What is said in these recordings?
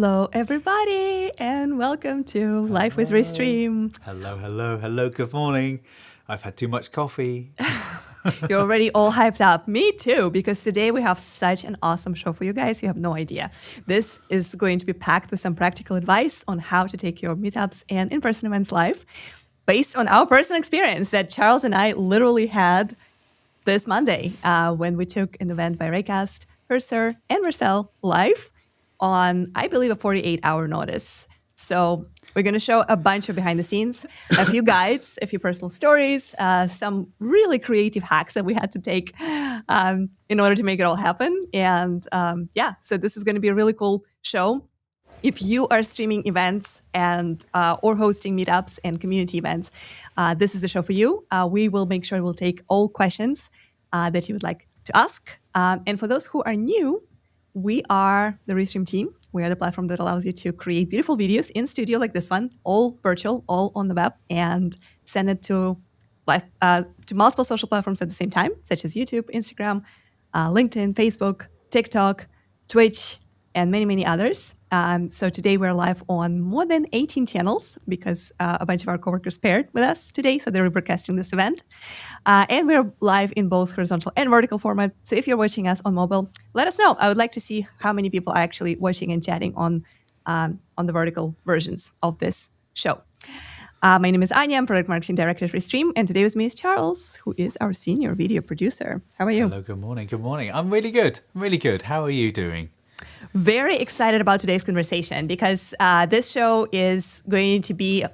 Hello, everybody, and welcome to Life with Restream. Hello. Good morning. I've had too much coffee. You're already all hyped up. Me too, because today we have such an awesome show for you guys. You have no idea. This is going to be packed with some practical advice on how to take your meetups and in-person events live based on our personal experience that Charles and I literally had this Monday when we took an event by Raycast, Cursor, and Vercel live on, I believe, a 48-hour notice. So we're going to show a bunch of behind the scenes, a few guides, a few personal stories, some really creative hacks that we had to take in order to make it all happen. And so this is going to be a really cool show. If you are streaming events and or hosting meetups and community events, this is the show for you. We will make sure we'll take all questions that you would like to ask. And for those who are new, we are the Restream team. We are the platform that allows you to create beautiful videos in studio like this one, all virtual, all on the web, and send it to multiple social platforms at the same time, such as YouTube, Instagram, LinkedIn, Facebook, TikTok, Twitch, and many, many others. So today we're live on more than 18 channels because a bunch of our coworkers paired with us today, so they're broadcasting this event. And we're live in both horizontal and vertical format. So if you're watching us on mobile, let us know. I would like to see how many people are actually watching and chatting on the vertical versions of this show. My name is Anya. I'm Product Marketing Director at Restream, and today with me is Charles, who is our Senior Video Producer. How are you? Hello, good morning. I'm really good. How are you doing? Very excited about today's conversation because this show is going to be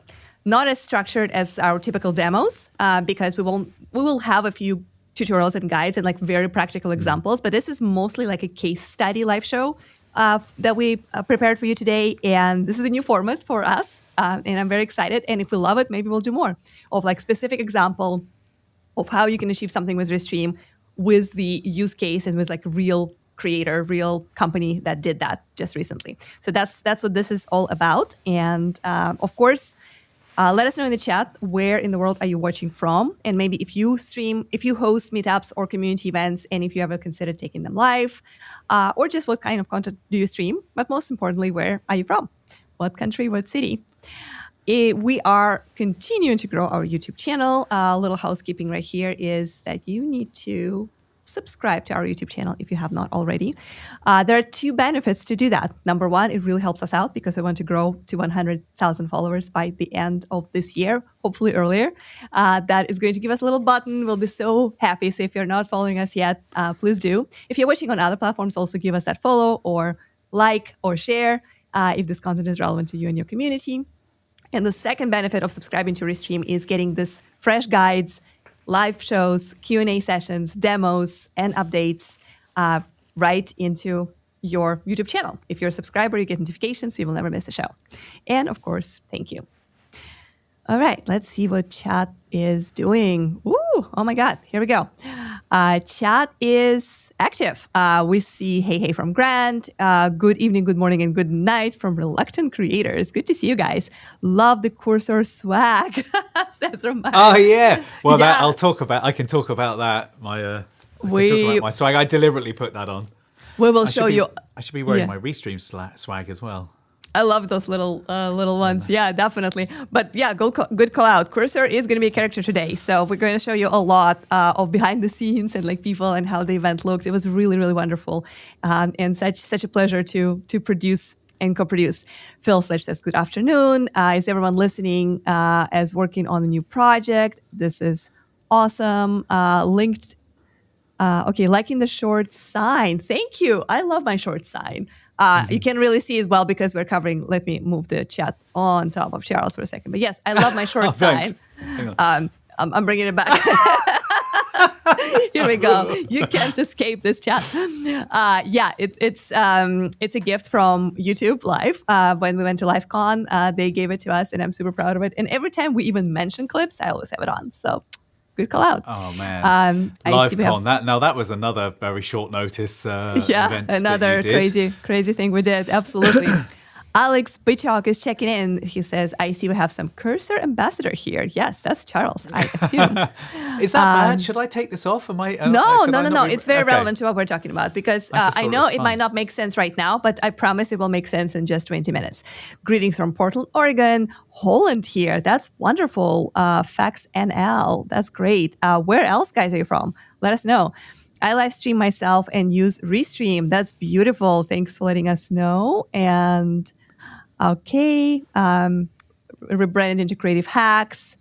not as structured as our typical demos because we will have a few tutorials and guides and like very practical examples, but this is mostly like a case study live show that we prepared for you today, and this is a new format for us, and I'm very excited. And if we love it, maybe we'll do more of like specific example of how you can achieve something with Restream with the use case and with like real creator, real company that did that just recently. So that's what this is all about. And of course, let us know in the chat where in the world are you watching from, and maybe if you host meetups or community events, and if you ever considered taking them live, or just what kind of content do you stream. But most importantly, where are you from? What country? What city? We are continuing to grow our YouTube channel. A little housekeeping right here is that you need to subscribe to our YouTube channel if you have not already. There are two benefits to do that. Number one, it really helps us out because we want to grow to 100,000 followers by the end of this year, hopefully earlier. That is going to give us a little button. We'll be so happy. So if you're not following us yet, please do. If you're watching on other platforms, also give us that follow or like or share if this content is relevant to you and your community. And the second benefit of subscribing to Restream is getting this fresh guides, live shows, Q&A sessions, demos, and updates right into your YouTube channel. If you're a subscriber, you get notifications, so you will never miss a show. And of course, thank you. All right, let's see what chat is doing. Ooh, oh my God, here we go. Chat is active. We see hey from Grant. Good evening, good morning, and good night from Reluctant Creators. Good to see you guys. Love the Cursor swag, says Romano. Oh yeah. Well, yeah. I can talk about that. I can talk about my swag. I deliberately put that on. We will show you. I should be wearing my Restream swag as well. I love those little ones. Yeah, definitely. But yeah, good call out. Cursor is going to be a character today. So we're going to show you a lot of behind the scenes and like people and how the event looked. It was really, really wonderful. And such a pleasure to produce and co-produce. Phil says, good afternoon. Is everyone listening as working on a new project? This is awesome. Linked. Liking the short sign. Thank you. I love my short sign. You can really see it well because we're covering. Let me move the chat on top of Charles for a second. But yes, I love my short sign. I'm bringing it back. Here we go. You can't escape this chat. It's a gift from YouTube Live. When we went to LiveCon, they gave it to us, and I'm super proud of it. And every time we even mention clips, I always have it on. So good call out. Oh man, LiveCon. That was another very short notice. Event another crazy thing we did. Absolutely. Alex Bichok is checking in. He says, I see we have some Cursor ambassador here. Yes, that's Charles, I assume. Is that bad? Should I take this off? No. It's very relevant to what we're talking about because I know it might not make sense right now, but I promise it will make sense in just 20 minutes. Greetings from Portland, Oregon. Holland here. That's wonderful. Fax NL. That's great. Where else, guys, are you from? Let us know. I live stream myself and use Restream. That's beautiful. Thanks for letting us know. And okay, rebrand into Creative Hacks.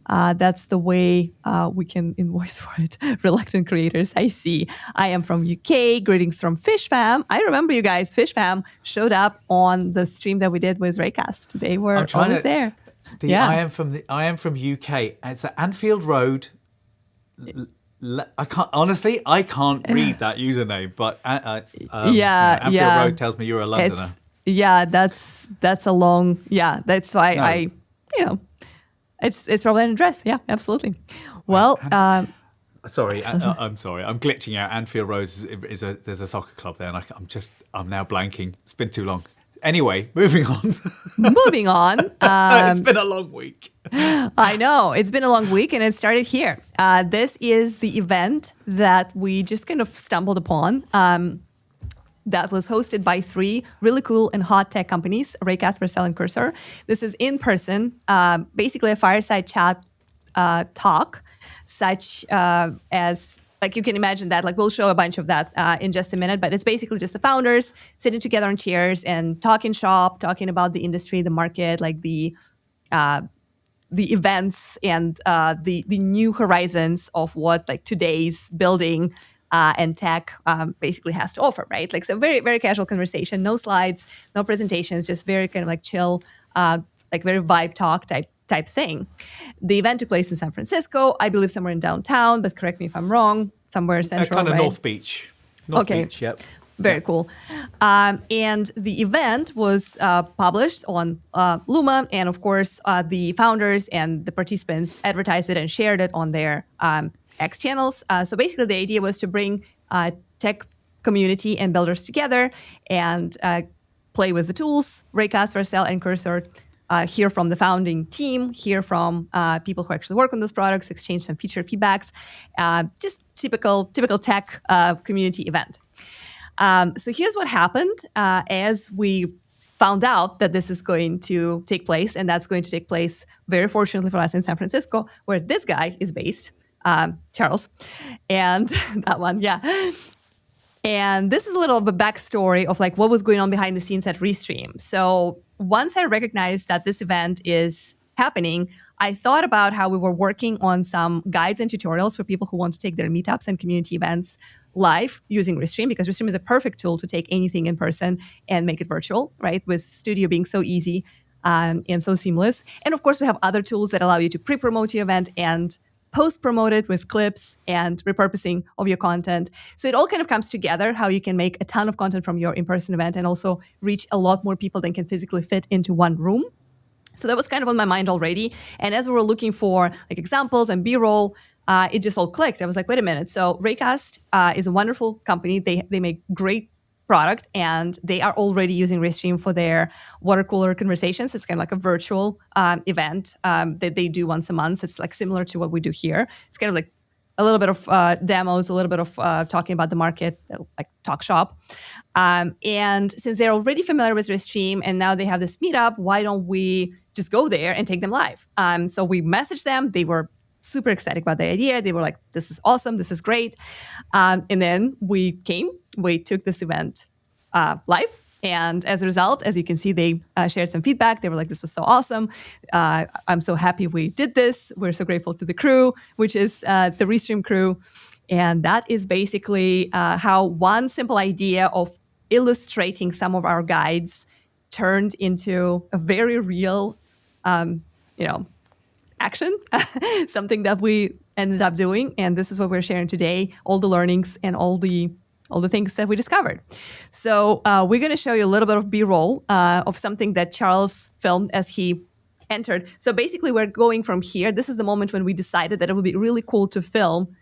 That's the way we can invoice for it. Reluctant creators, I see. I am from UK. Greetings from Fish Fam. I remember you guys. Fish Fam showed up on the stream that we did with Raycast. They were always there. I am from UK. It's at Anfield Road. I can't read that username, but Anfield Road tells me you're a Londoner. That's a long. Yeah, that's why It's probably an address. Yeah, absolutely. Well, sorry, I'm sorry. I'm glitching out. Anfield Road there's a soccer club there, and I'm now blanking. It's been too long. Anyway, moving on. It's been a long week. I know. It's been a long week, and it started here. This is the event that we just kind of stumbled upon. That was hosted by 3 really cool and hot tech companies, Raycast, Vercel, and Cursor. This is in person, basically a fireside chat talk, such as, like you can imagine that, like we'll show a bunch of that in just a minute, but it's basically just the founders sitting together on chairs and talking shop, talking about the industry, the market, like the events and the new horizons of what like today's building and tech basically has to offer, right? Like, so very, very casual conversation, no slides, no presentations, just very kind of like chill, like very vibe talk type thing. The event took place in San Francisco, I believe somewhere in downtown, but correct me if I'm wrong, somewhere central, kind of right? North Beach. Beach, yep. Very cool. And the event was published on Luma, and of course, the founders and the participants advertised it and shared it on their X channels. So basically, the idea was to bring tech community and builders together and play with the tools, Raycast, Vercel, and Cursor. Hear from the founding team, hear from people who actually work on those products, exchange some feature feedbacks. Just typical tech community event. So here's what happened as we found out that this is going to take place, and that's going to take place, very fortunately for us, in San Francisco, where this guy is based. Charles, and that one, yeah. And this is a little of a backstory of like what was going on behind the scenes at Restream. So once I recognized that this event is happening, I thought about how we were working on some guides and tutorials for people who want to take their meetups and community events live using Restream, because Restream is a perfect tool to take anything in person and make it virtual, right? With Studio being so easy and so seamless. And of course, we have other tools that allow you to pre-promote your event and post-promote it with clips and repurposing of your content. So it all kind of comes together, how you can make a ton of content from your in-person event and also reach a lot more people than can physically fit into one room. So that was kind of on my mind already. And as we were looking for like examples and B-roll, it just all clicked. I was like, wait a minute. So Raycast is a wonderful company. They make great product, and they are already using Restream for their water cooler conversations. So it's kind of like a virtual event that they do once a month. It's like similar to what we do here. It's kind of like a little bit of demos, a little bit of talking about the market, like talk shop. And since they're already familiar with Restream and now they have this meetup, why don't we just go there and take them live? So we messaged them. They were super excited about the idea. They were like, this is awesome. This is great. And then we took this event live. And as a result, as you can see, they shared some feedback. They were like, this was so awesome. I'm so happy we did this. We're so grateful to the crew, which is the Restream crew. And that is basically how one simple idea of illustrating some of our guides turned into a very real, action, something that we ended up doing. And this is what we're sharing today, all the learnings and all the things that we discovered. So we're going to show you a little bit of B-roll of something that Charles filmed as he entered. So basically, we're going from here. This is the moment when we decided that it would be really cool to film,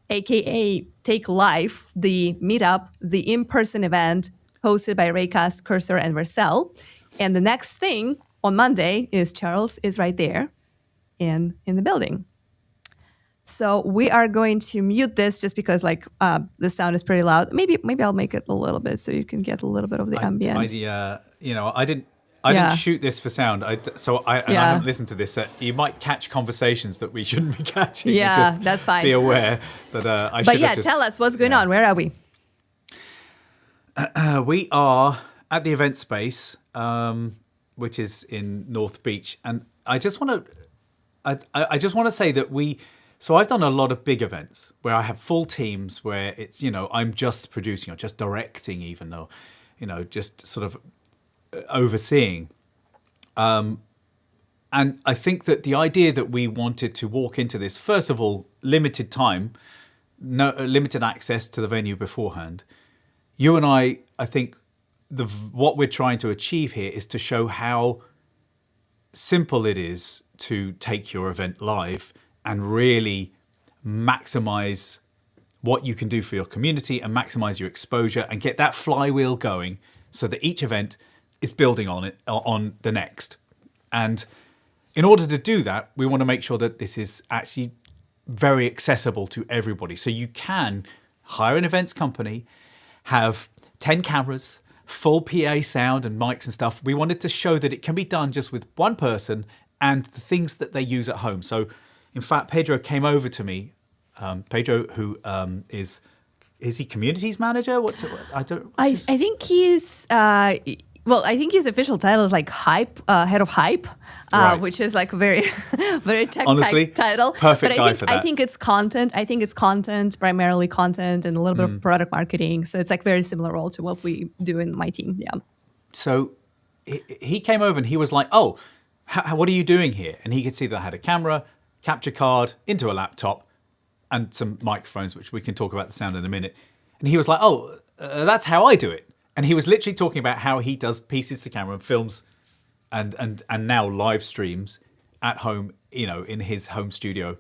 aka take live, the meetup, the in-person event hosted by Raycast, Cursor, and Vercel. And the next thing on Monday is Charles is right there in the building. So we are going to mute this just because the sound is pretty loud. Maybe I'll make it a little bit so you can get a little bit of the ambient. I didn't shoot this for sound. I haven't listened to this. You might catch conversations that we shouldn't be catching. Yeah, just that's fine. Be aware that I should. But tell us what's going on. Where are we? We are at the event space, which is in North Beach, and I just want to say that So I've done a lot of big events where I have full teams where it's, I'm just producing or just directing even, or, just sort of overseeing. And I think that the idea that we wanted to walk into this, first of all, limited time, limited access to the venue beforehand. You and I think what we're trying to achieve here is to show how simple it is to take your event live and really maximize what you can do for your community and maximize your exposure and get that flywheel going so that each event is building on the next. And in order to do that, we want to make sure that this is actually very accessible to everybody. So you can hire an events company, have 10 cameras, full PA sound and mics and stuff. We wanted to show that it can be done just with one person and the things that they use at home. So in fact, Pedro came over to me. Pedro, who is he communities manager? I think he's I think his official title is head of hype, right. Which is a very very tech title. Perfect guy for that. I think it's content. Primarily content, and a little bit of product marketing. So it's very similar role to what we do in my team. Yeah. So he came over and he was like, "Oh, what are you doing here?" And he could see that I had a camera, capture card into a laptop, and some microphones, which we can talk about the sound in a minute. And he was like, "Oh, that's how I do it." And he was literally talking about how he does pieces to camera and films and now live streams at home, in his home studio.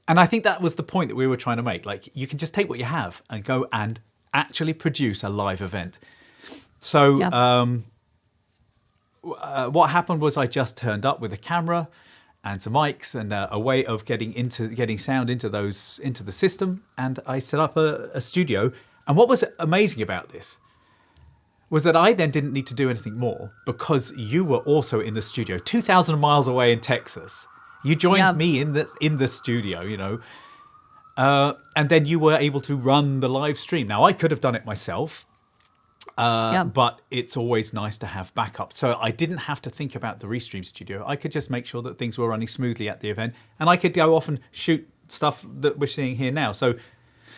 And I think that was the point that we were trying to make. You can just take what you have and go and actually produce a live event. So what happened was I just turned up with a camera and some mics and a way of getting sound into the system. And I set up a studio. And what was amazing about this was that I then didn't need to do anything more because you were also in the studio 2,000 miles away in Texas. You joined me in the studio, and then you were able to run the live stream. Now, I could have done it myself, but it's always nice to have backup. So I didn't have to think about the Restream studio. I could just make sure that things were running smoothly at the event, and I could go off and shoot stuff that we're seeing here now. So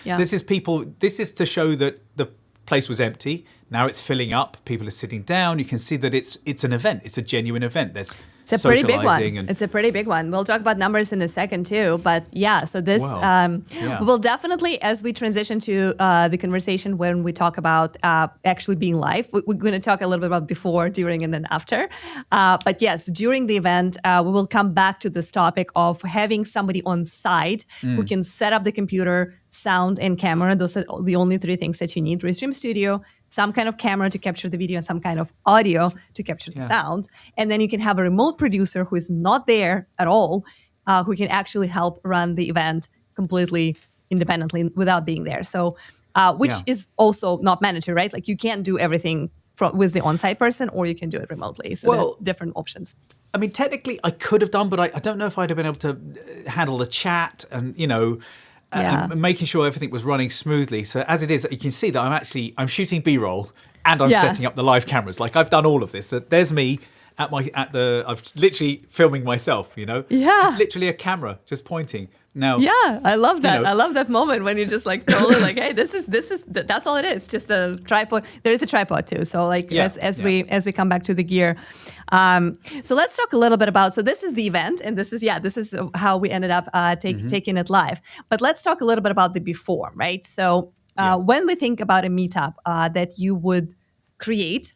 this is to show that the place was empty. Now it's filling up. People are sitting down. You can see that it's an event. It's a genuine event. It's a pretty big one. It's a pretty big one. We'll talk about numbers in a second too. But so this we will definitely, as we transition to the conversation when we talk about actually being live, we're going to talk a little bit about before, during, and then after. But yes, during the event, we will come back to this topic of having somebody on site who can set up the computer, sound, and camera. Those are the only three things that you need. Restream Studio, some kind of camera to capture the video, and some kind of audio to capture the sound. And then you can have a remote producer who is not there at all, who can actually help run the event completely independently without being there. So, which is also not mandatory, right? You can't do everything with the on-site person, or you can do it remotely. So there are different options. I mean, technically I could have done, but I don't know if I'd have been able to handle the chat and, and making sure everything was running smoothly. So as it is, you can see that I'm shooting B-roll and I'm setting up the live cameras. I've done all of this. There's me I'm literally filming myself, just literally a camera just pointing. Now, I love that. I love that moment when you just totally hey, that's all it is. Just the tripod. There is a tripod too. So as we come back to the gear. So let's talk a little bit about, so this is the event, and this is how we ended up taking it live. But let's talk a little bit about the before, right? So when we think about a meetup that you would create,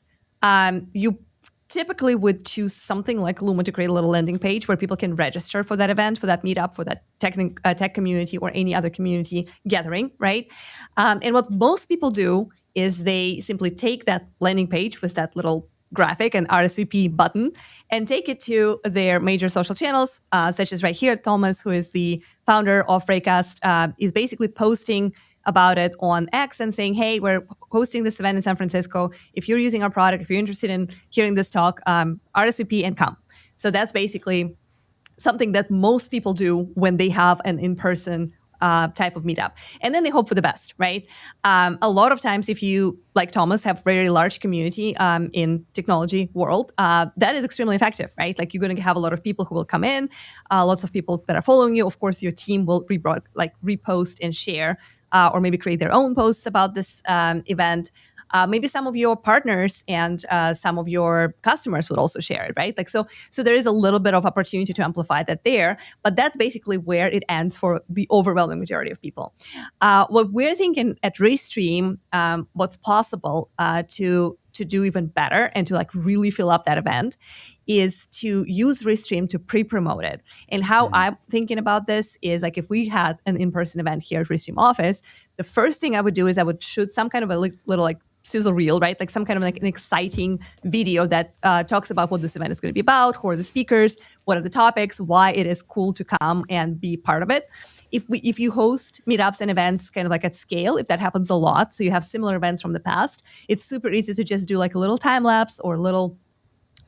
you typically would choose something like Luma to create a little landing page where people can register for that event, for that meetup, for that tech community or any other community gathering, right? And what most people do is they simply take that landing page with that little graphic, an RSVP button, and take it to their major social channels, such as right here, Thomas, who is the founder of Raycast, is basically posting about it on X and saying, hey, we're hosting this event in San Francisco. If you're using our product, if you're interested in hearing this talk, RSVP and come. So that's basically something that most people do when they have an in-person type of meetup. And then they hope for the best, right? A lot of times, if you, like Thomas, have very large community in technology world, that is extremely effective, right? Like you're going to have a lot of people who will come in, lots of people that are following you. Of course, your team will repost and share, or maybe create their own posts about this event. Maybe some of your partners and some of your customers would also share it, right? Like so there is a little bit of opportunity to amplify that there, but that's basically where it ends for the overwhelming majority of people. What we're thinking at Restream, what's possible to do even better and to like really fill up that event is to use Restream to pre-promote it. And how I'm thinking about this is like if we had an in-person event here at Restream office, the first thing I would do is I would shoot some kind of a little like sizzle reel, right? Like some kind of like an exciting video that talks about what this event is going to be about, who are the speakers, what are the topics, why it is cool to come and be part of it. If you host meetups and events kind of like at scale, if that happens a lot, so you have similar events from the past, it's super easy to just do like a little time lapse or a little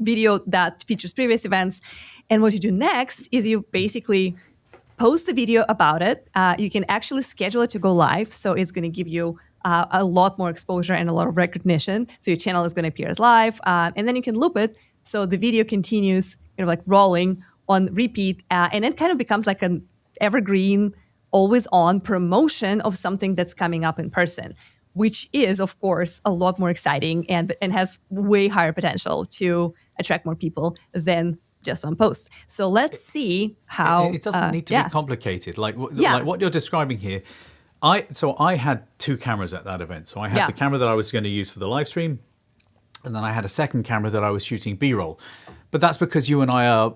video that features previous events. And what you do next is you basically post the video about it. You can actually schedule it to go live. So it's going to give you a lot more exposure and a lot of recognition. So your channel is going to appear as live. And then you can loop it. So the video continues, like rolling on repeat. And it kind of becomes like an evergreen, always on promotion of something that's coming up in person, which is, of course, a lot more exciting and has way higher potential to attract more people than just one post. So let's see how it doesn't need to be complicated. Like what you're describing here. I had two cameras at that event. So I had the camera that I was going to use for the live stream, and then I had a second camera that I was shooting B-roll. But that's because you and I are,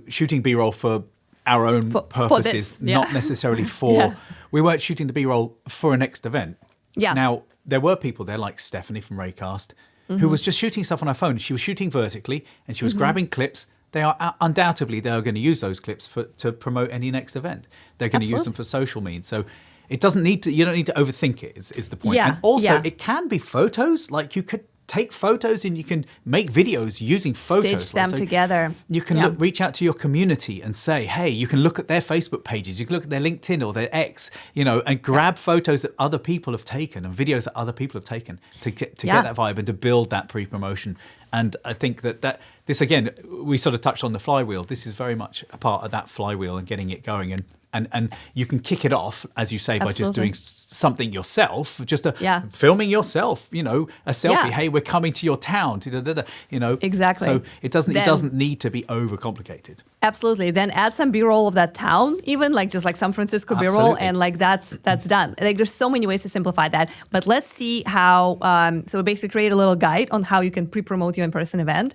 shooting B-roll for our own purposes, not necessarily for. We weren't shooting the B-roll for a next event. Yeah. Now there were people there like Stephanie from Raycast, who was just shooting stuff on her phone. She was shooting vertically and she was grabbing clips. They are undoubtedly they are going to use those clips to promote any next event. They're going to use them for social means. So it doesn't need to. You don't need to overthink it. Is the point? And also, it can be photos. Like you could take photos and you can make videos using photos. Stitch them together. You can reach out to your community and say, hey, you can look at their Facebook pages, you can look at their LinkedIn or their X, and grab photos that other people have taken and videos that other people have taken to get that vibe and to build that pre-promotion. And I think that this, again, we sort of touched on the flywheel. This is very much a part of that flywheel and getting it going. And you can kick it off, as you say, by just doing something yourself, just filming yourself, a selfie. Yeah. Hey, we're coming to your town, Exactly. So it doesn't need to be overcomplicated. Absolutely. Then add some B-roll of that town, even like just like San Francisco B-roll, and like that's done. Like there's so many ways to simplify that. But let's see how. So we basically create a little guide on how you can pre-promote your in-person event.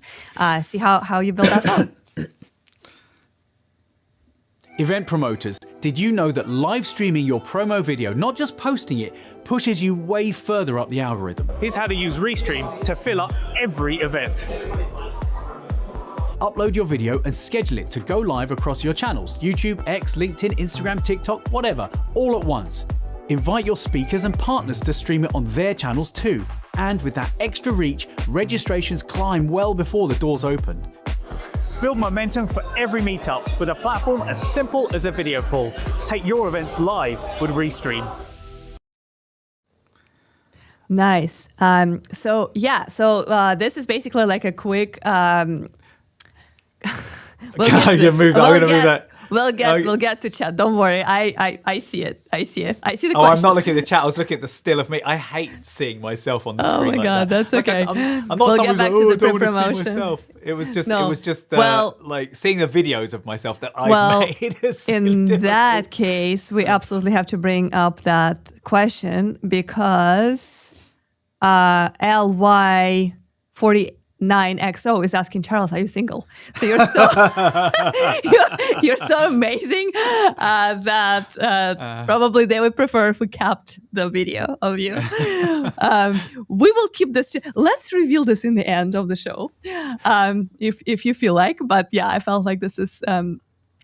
See how you build that out. Event promoters, did you know that live streaming your promo video, not just posting it, pushes you way further up the algorithm? Here's how to use Restream to fill up every event. Upload your video and schedule it to go live across your channels, YouTube, X, LinkedIn, Instagram, TikTok, whatever, all at once. Invite your speakers and partners to stream it on their channels too. And with that extra reach, registrations climb well before the doors open. Build momentum for every meetup with a platform as simple as a video call. Take your events live with Restream. Nice. So this is basically like a quick. You're moving. I'm going to move that. We'll get to chat. Don't worry. I see it. I see the question. I'm not looking at the chat. I was looking at the still of me. I hate seeing myself on the screen. Oh my God, that's okay. I'm not someone who's like, I don't want to see myself. It was just like seeing the videos of myself that I made. In that case, we absolutely have to bring up that question because LY48 9XO is asking Charles, are you single? So you're so you're so amazing that probably they would prefer if we kept the video of you. We will keep this. Let's reveal this in the end of the show, if you feel like. But yeah, I felt like this is.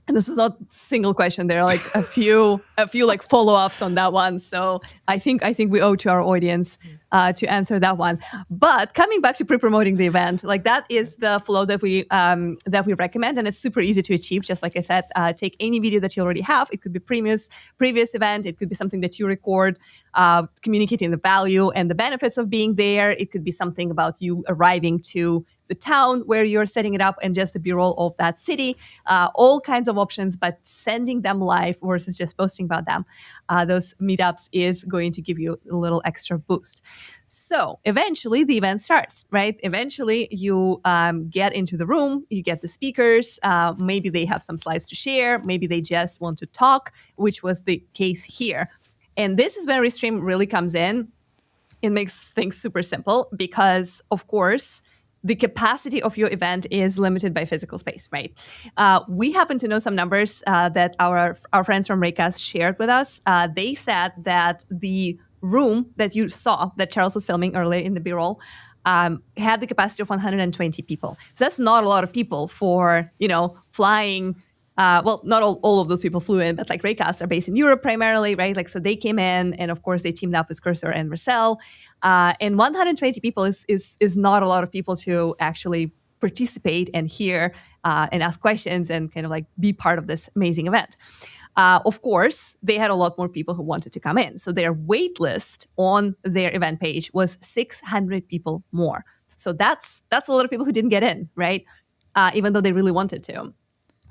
And this is not a single question. There are like a few like follow-ups on that one. So I think we owe to our audience to answer that one. But coming back to pre-promoting the event, like that is the flow that we recommend, and it's super easy to achieve. Just like I said, take any video that you already have. It could be previous event. It could be something that you record, communicating the value and the benefits of being there. It could be something about you arriving to the town where you're setting it up and just the B-roll of that city, all kinds of options, but sending them live versus just posting about them. Those meetups is going to give you a little extra boost. So eventually the event starts, right? Eventually you get into the room, you get the speakers, maybe they have some slides to share, maybe they just want to talk, which was the case here. And this is where Restream really comes in. It makes things super simple because, of course, the capacity of your event is limited by physical space, right? We happen to know some numbers that our friends from Raycast shared with us. They said that the room that you saw, that Charles was filming earlier in the B-roll, had the capacity of 120 people. So that's not a lot of people for, flying. Well, not all of those people flew in, but like Raycast are based in Europe primarily, right? Like, so they came in, and of course they teamed up with Cursor and Vercel. And 120 people is not a lot of people to actually participate and hear and ask questions and kind of like be part of this amazing event. Of course, they had a lot more people who wanted to come in. So their wait list on their event page was 600 people more. So that's a lot of people who didn't get in, right? Even though they really wanted to.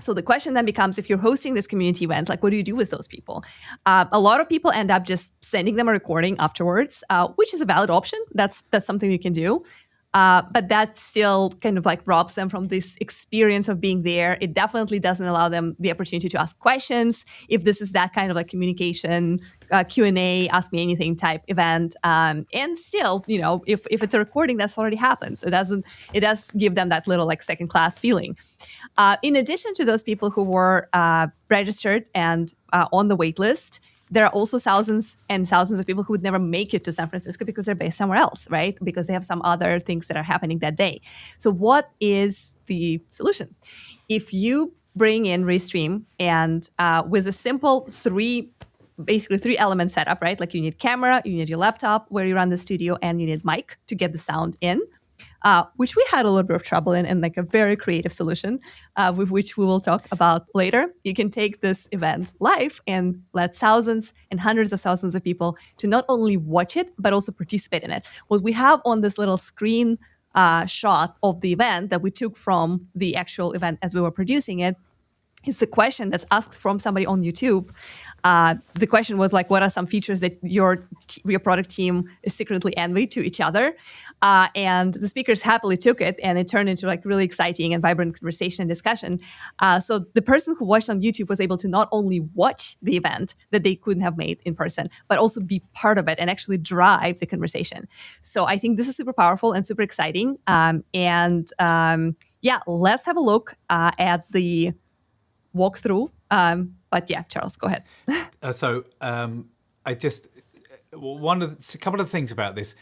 So the question then becomes, if you're hosting this community event, like what do you do with those people? A lot of people end up just sending them a recording afterwards, which is a valid option. That's something you can do. But that still kind of like robs them from this experience of being there. It definitely doesn't allow them the opportunity to ask questions if this is that kind of like communication, Q&A, ask me anything type event. And still, if it's a recording, that's already happened. So it does give them that little like second class feeling. In addition to those people who were registered and on the wait list, there are also thousands and thousands of people who would never make it to San Francisco because they're based somewhere else, right? Because they have some other things that are happening that day. So what is the solution? If you bring in Restream and with a simple three element setup, right? Like you need camera, you need your laptop where you run the studio, and you need mic to get the sound in. Which we had a little bit of trouble in, and like a very creative solution with which we will talk about later. You can take this event live and let thousands and hundreds of thousands of people to not only watch it, but also participate in it. What we have on this little screen shot of the event that we took from the actual event as we were producing it is the question that's asked from somebody on YouTube. The question was like, what are some features that your product team is secretly envy to each other? And the speakers happily took it, and it turned into like really exciting and vibrant conversation and discussion. So the person who watched on YouTube was able to not only watch the event that they couldn't have made in person, but also be part of it and actually drive the conversation. So I think this is super powerful and super exciting. Yeah, let's have a look at the walkthrough. But yeah, Charles, go ahead. A couple of things about this.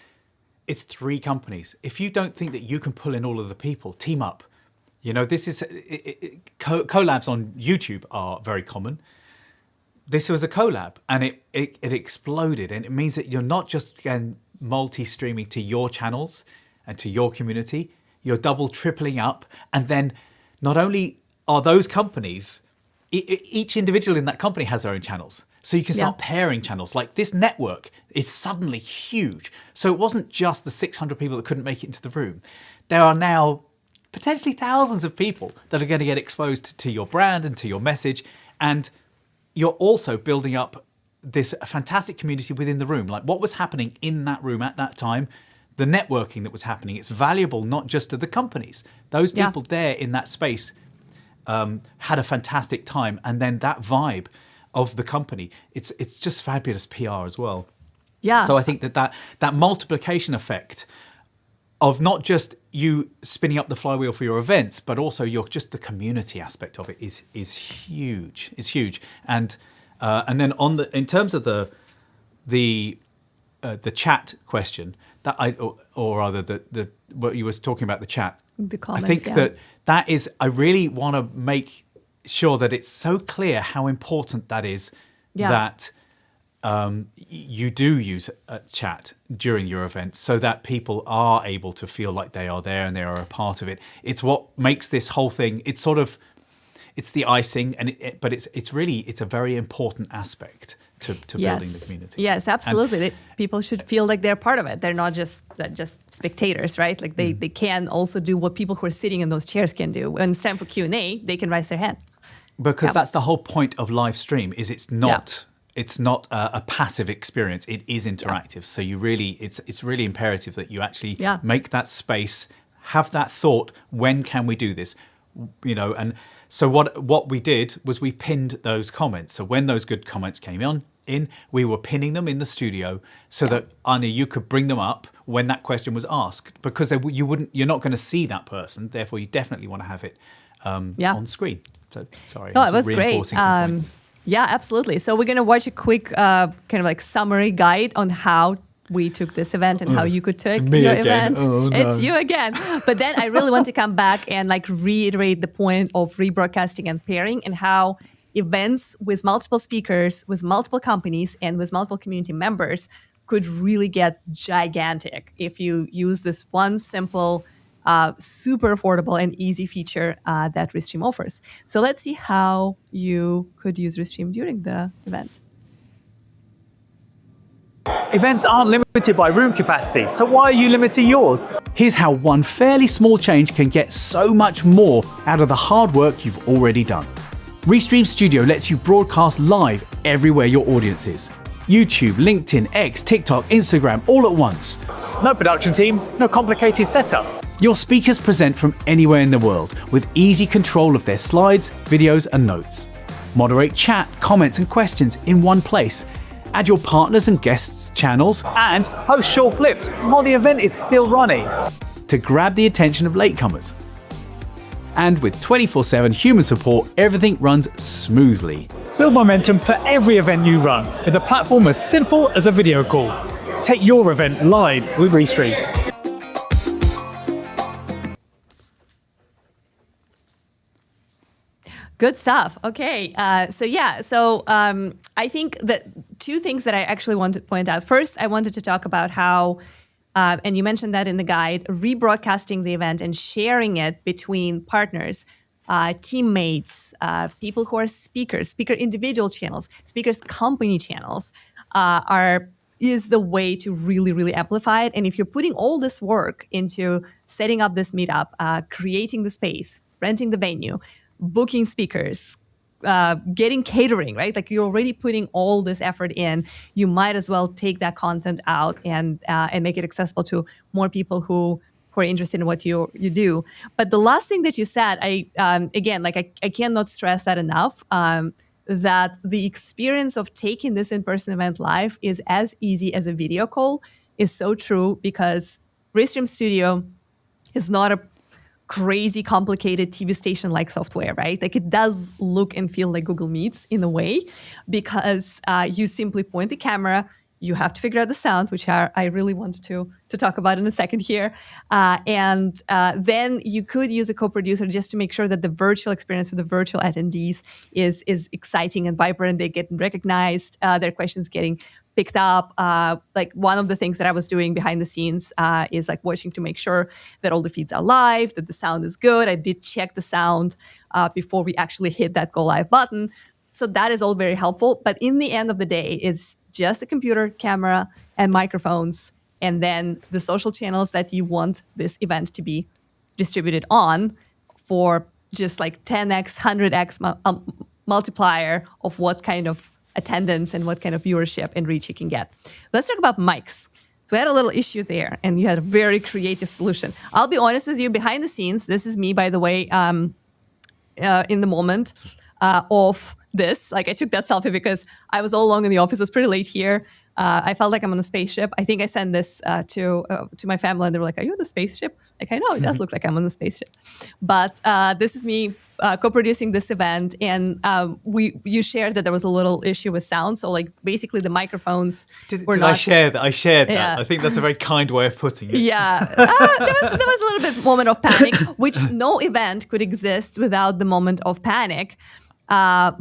It's 3 companies. If you don't think that you can pull in all of the people, team up. This is collabs on YouTube are very common. This was a collab, and it exploded, and it means that you're not just again multi-streaming to your channels and to your community. You're double, tripling up, and then not only are those companies, each individual in that company has their own channels. So you can start pairing channels. Like this network is suddenly huge. So it wasn't just the 600 people that couldn't make it into the room. There are now potentially thousands of people that are going to get exposed to your brand and to your message. And you're also building up this fantastic community within the room. Like what was happening in that room at that time, the networking that was happening, it's valuable not just to the companies. Those people there in that space had a fantastic time, and then that vibe of the company, it's just fabulous PR as well. Yeah. So I think that multiplication effect of not just you spinning up the flywheel for your events, but also just the community aspect of it is huge. It's huge. And then in terms of the chat question that or rather the what you was talking about, the chat. The comments, I think that is, I really want to make sure that it's so clear how important that is, that you do use a chat during your event so that people are able to feel like they are there and they are a part of it. It's what makes this whole thing, it's the icing, but it's a very important aspect to building the community. Yes, absolutely. People should feel like they're part of it. They're not just spectators, right? Like they can also do what people who are sitting in those chairs can do. When it's time for Q&A, they can raise their hand. Because that's the whole point of live stream, is it's not a passive experience. It is interactive. So you really, it's really imperative that you actually make that space, have that thought, when can we do this? And so what we did was we pinned those comments. So when those good comments came in, we were pinning them in the studio so that, Anya, you could bring them up when that question was asked, because you're not going to see that person. Therefore, you definitely want to have it on screen. So sorry. No, it was great. Yeah, absolutely. So we're going to watch a quick kind of like summary guide on how we took this event and how you could take your event. Oh, no. It's you again. But then I really want to come back and like reiterate the point of rebroadcasting and pairing, and how events with multiple speakers, with multiple companies, and with multiple community members could really get gigantic if you use this one simple, super affordable and easy feature that Restream offers. So let's see how you could use Restream during the event. Events aren't limited by room capacity, so why are you limiting yours? Here's how one fairly small change can get so much more out of the hard work you've already done. Restream Studio lets you broadcast live everywhere your audience is. YouTube, LinkedIn, X, TikTok, Instagram, all at once. No production team, no complicated setup. Your speakers present from anywhere in the world with easy control of their slides, videos, and notes. Moderate chat, comments, and questions in one place. Add your partners and guests' channels And post short clips while the event is still running. to grab the attention of latecomers. And with 24/7 human support, everything runs smoothly. Build momentum for every event you run with a platform as simple as a video call. Take your event live with Restream. Good stuff. Okay. So I think that two things that I actually want to point out. First, I wanted to talk about how, and you mentioned that in the guide, rebroadcasting the event and sharing it between partners, teammates, people who are speakers, speaker individual channels, speakers company channels is the way to really, really amplify it. And if you're putting all this work into setting up this meetup, creating the space, renting the venue, booking speakers, getting catering, right? Like you're already putting all this effort in. You might as well take that content out and make it accessible to more people who are interested in what you do. But the last thing that you said, I cannot stress that enough. That the experience of taking this in-person event live is as easy as a video call is so true, because Restream Studio is not a crazy complicated TV station like software, right? Like it does look and feel like Google Meets in a way, because you simply point the camera, you have to figure out the sound, which I really want to talk about in a second here. And then you could use a co-producer just to make sure that the virtual experience with the virtual attendees is exciting and vibrant. They get recognized, their questions getting picked up. Like one of the things that I was doing behind the scenes is like watching to make sure that all the feeds are live, that the sound is good. I did check the sound before we actually hit that go live button. So that is all very helpful. But in the end of the day, it's just the computer, camera, and microphones, and then the social channels that you want this event to be distributed on for just like 10x, 100x multiplier of what kind of attendance and what kind of viewership and reach you can get. Let's talk about mics. So we had a little issue there, and you had a very creative solution. I'll be honest with you, behind the scenes, this is me, by the way, in the moment of this. Like I took that selfie because I was all alone in the office. It was pretty late here. I felt like I'm on a spaceship. I think I sent this to my family, and they were like, "Are you on the spaceship?" Like, I know it does look like I'm on the spaceship, but this is me co-producing this event, and you shared that there was a little issue with sound. So, like, basically, the microphones were not. I shared that. Yeah. I think that's a very kind way of putting it. Yeah, there was a little bit moment of panic, which no event could exist without the moment of panic. All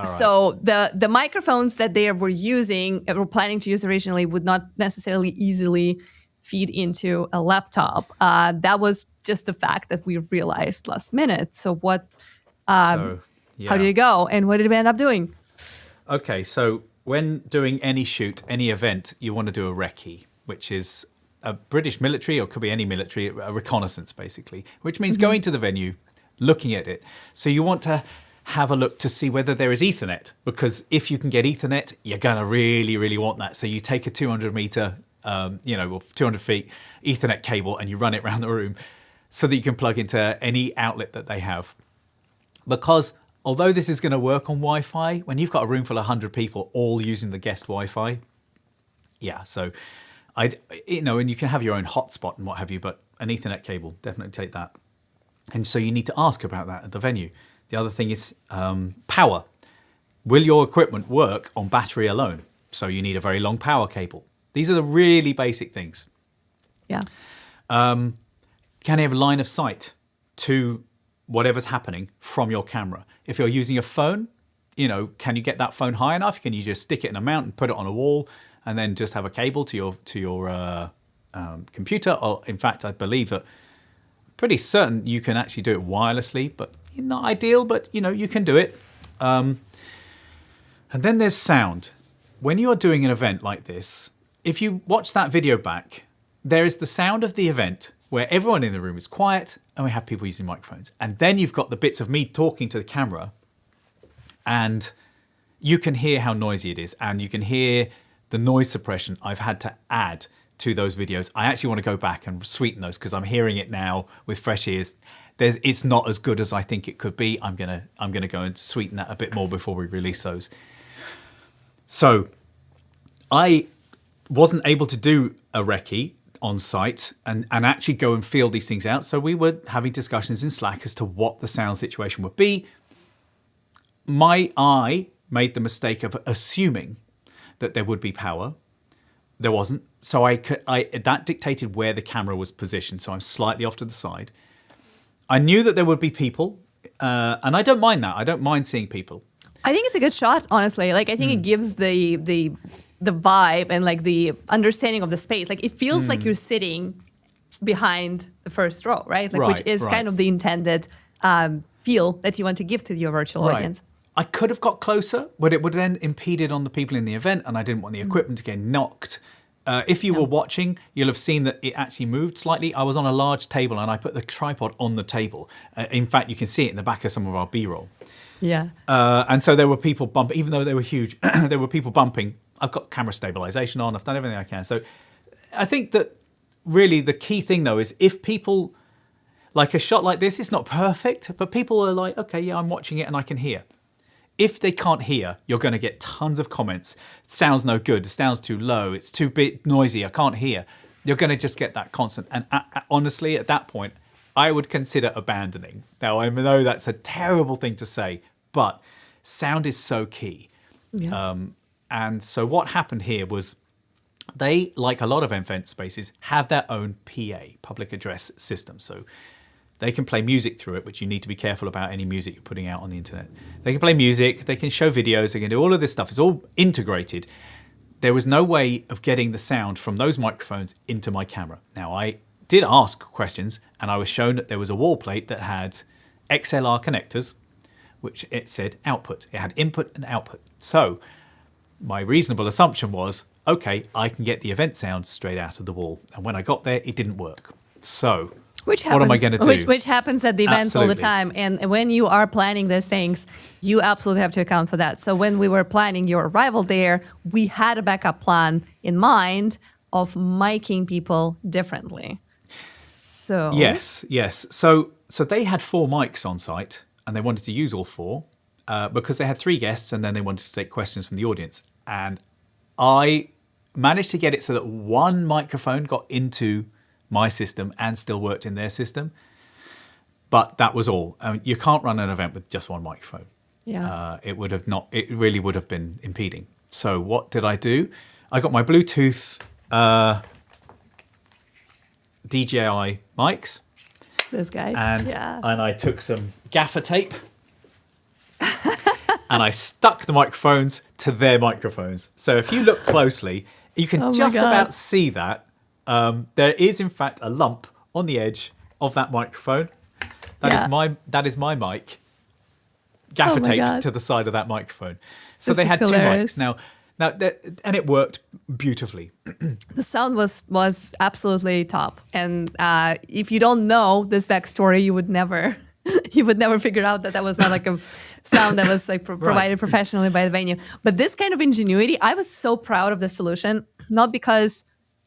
right. So the microphones that they were planning to use originally, would not necessarily easily feed into a laptop. That was just the fact that we realized last minute. So what? How did it go, and what did we end up doing? Okay, so when doing any shoot, any event, you want to do a recce, which is a British military, or could be any military, a reconnaissance basically, which means going to the venue, looking at it. So you want to have a look to see whether there is Ethernet, because if you can get Ethernet, you're going to really, really want that. So you take a 200 meter, 200 feet Ethernet cable, and you run it around the room so that you can plug into any outlet that they have. Because although this is going to work on Wi-Fi, when you've got a room full of 100 people all using the guest Wi-Fi, so and you can have your own hotspot and what have you, but an Ethernet cable, definitely take that. And so you need to ask about that at the venue. The other thing is power. Will your equipment work on battery alone? So you need a very long power cable. These are the really basic things. Yeah. Can you have a line of sight to whatever's happening from your camera? If you're using a phone, can you get that phone high enough? Can you just stick it in a mount and put it on a wall, and then just have a cable to your computer? Or in fact, I believe that, pretty certain you can actually do it wirelessly, but not ideal, but you can do it. And then there's sound. When you are doing an event like this, if you watch that video back, there is the sound of the event where everyone in the room is quiet and we have people using microphones. And then you've got the bits of me talking to the camera, and you can hear how noisy it is, and you can hear the noise suppression I've had to add to those videos. I actually want to go back and sweeten those, because I'm hearing it now with fresh ears. It's not as good as I think it could be. I'm gonna go and sweeten that a bit more before we release those. So I wasn't able to do a recce on site and actually go and feel these things out. So we were having discussions in Slack as to what the sound situation would be. I made the mistake of assuming that there would be power. There wasn't. So that dictated where the camera was positioned. So I'm slightly off to the side. I knew that there would be people, and I don't mind that. I don't mind seeing people. I think it's a good shot, honestly. Like, I think it gives the vibe and like the understanding of the space. Like, it feels like you're sitting behind the first row, right? Like, which is kind of the intended feel that you want to give to your virtual audience. I could have got closer, but it would then impeded on the people in the event, and I didn't want the equipment to get knocked. If you were watching, you'll have seen that it actually moved slightly. I was on a large table and I put the tripod on the table. In fact, you can see it in the back of some of our B-roll. Yeah. And so there were people bumping, even though they were huge, there were people bumping. I've got camera stabilization on. I've done everything I can. So I think that really the key thing, though, is if people, like a shot like this, it's not perfect, but people are like, okay, yeah, I'm watching it and I can hear. If they can't hear, you're going to get tons of comments. It sounds no good. It sounds too low. It's too bit noisy. I can't hear. You're going to just get that constant. And honestly, at that point, I would consider abandoning. Now, I know that's a terrible thing to say, but sound is so key. Yeah. And so what happened here was they, like a lot of event spaces, have their own PA, public address system. So they can play music through it, which you need to be careful about any music you're putting out on the internet. They can play music, they can show videos, they can do all of this stuff. It's all integrated. There was no way of getting the sound from those microphones into my camera. Now, I did ask questions, and I was shown that there was a wall plate that had XLR connectors, which it said output. It had input and output. So my reasonable assumption was, okay, I can get the event sound straight out of the wall. And when I got there, it didn't work. So what am I going to do? Which happens at the events all the time. And when you are planning these things, you absolutely have to account for that. So when we were planning your arrival there, we had a backup plan in mind of miking people differently. So yes. So they had 4 mics on site, and they wanted to use all 4. because they had 3 guests and then they wanted to take questions from the audience. And I managed to get it so that one microphone got into my system and still worked in their system. But that was all. You can't run an event with just one microphone. Yeah. It really would have been impeding. So what did I do? I got my Bluetooth DJI mics. Those guys. And I took some gaffer tape and I stuck the microphones to their microphones. So if you look closely, you can just about see that. There is, in fact, a lump on the edge of that microphone. That is my mic, gaffer taped to the side of that microphone. So they had hilarious. 2 mics now, and it worked beautifully. The sound was absolutely top. And if you don't know this backstory, you would never figure out that was not like a sound that was like provided professionally by the venue. But this kind of ingenuity, I was so proud of the solution, not because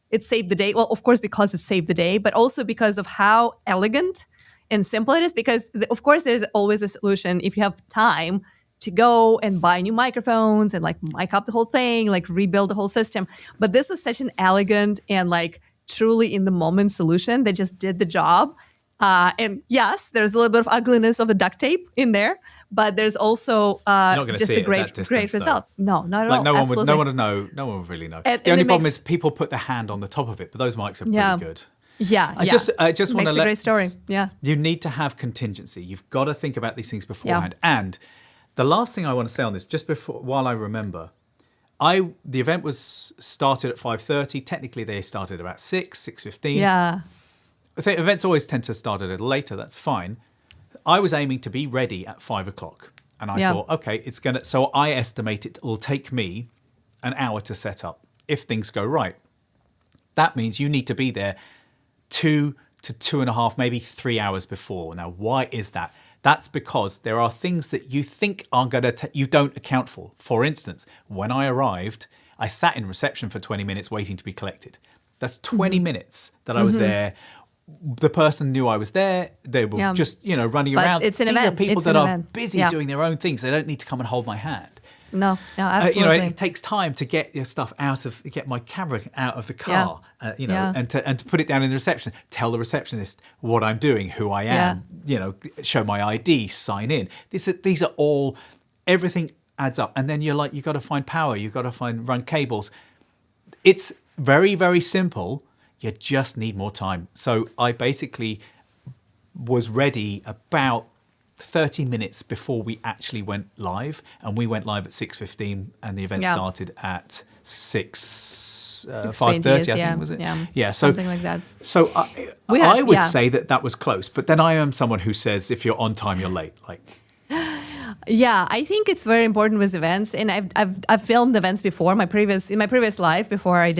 it saved the day. Well, of course, because it saved the day, but also because of how elegant and simple it is. Because of course, there's always a solution if you have time to go and buy new microphones and like mic up the whole thing, like rebuild the whole system. But this was such an elegant and like truly in the moment solution that just did the job. And yes, there's a little bit of ugliness of the duct tape in there, but there's also just a great result. No, not at all. No one would know. No one would really know. The only problem is people put their hand on the top of it, but those mics are pretty good. I just want to let. Makes a great story. Yeah. You need to have contingency. You've got to think about these things beforehand. And the last thing I want to say on this, just before, while I remember, the event was started at 5:30. Technically, they started about 6:15. Yeah. I think events always tend to start a little later. That's fine. I was aiming to be ready at 5 o'clock. And I thought, okay, so I estimate it will take me an hour to set up if things go right. That means you need to be there 2 to 2.5, maybe 3 hours before. Now, why is that? That's because there are things that you think are going to, you don't account for. For instance, when I arrived, I sat in reception for 20 minutes waiting to be collected. That's 20 minutes that I was there. The person knew I was there. They were just, running around. It's an These event. are people that are busy Yeah. doing their own things. They don't need to come and hold my hand. No, absolutely. It takes time to get your stuff get my camera out of the car, and to put it down in the reception. Tell the receptionist what I'm doing, who I am. Show my ID, sign in. These are all, everything adds up. And then you got to find power. You've got to run cables. It's very, very simple. You just need more time. So I basically was ready about 30 minutes before we actually went live, and we went live at 6:15, and the event started at 5:30. I think was it? Yeah, so something like that. So I would say that was close, but then I am someone who says if you're on time, you're late. Yeah, I think it's very important with events, and I've filmed events before. In my previous life, before I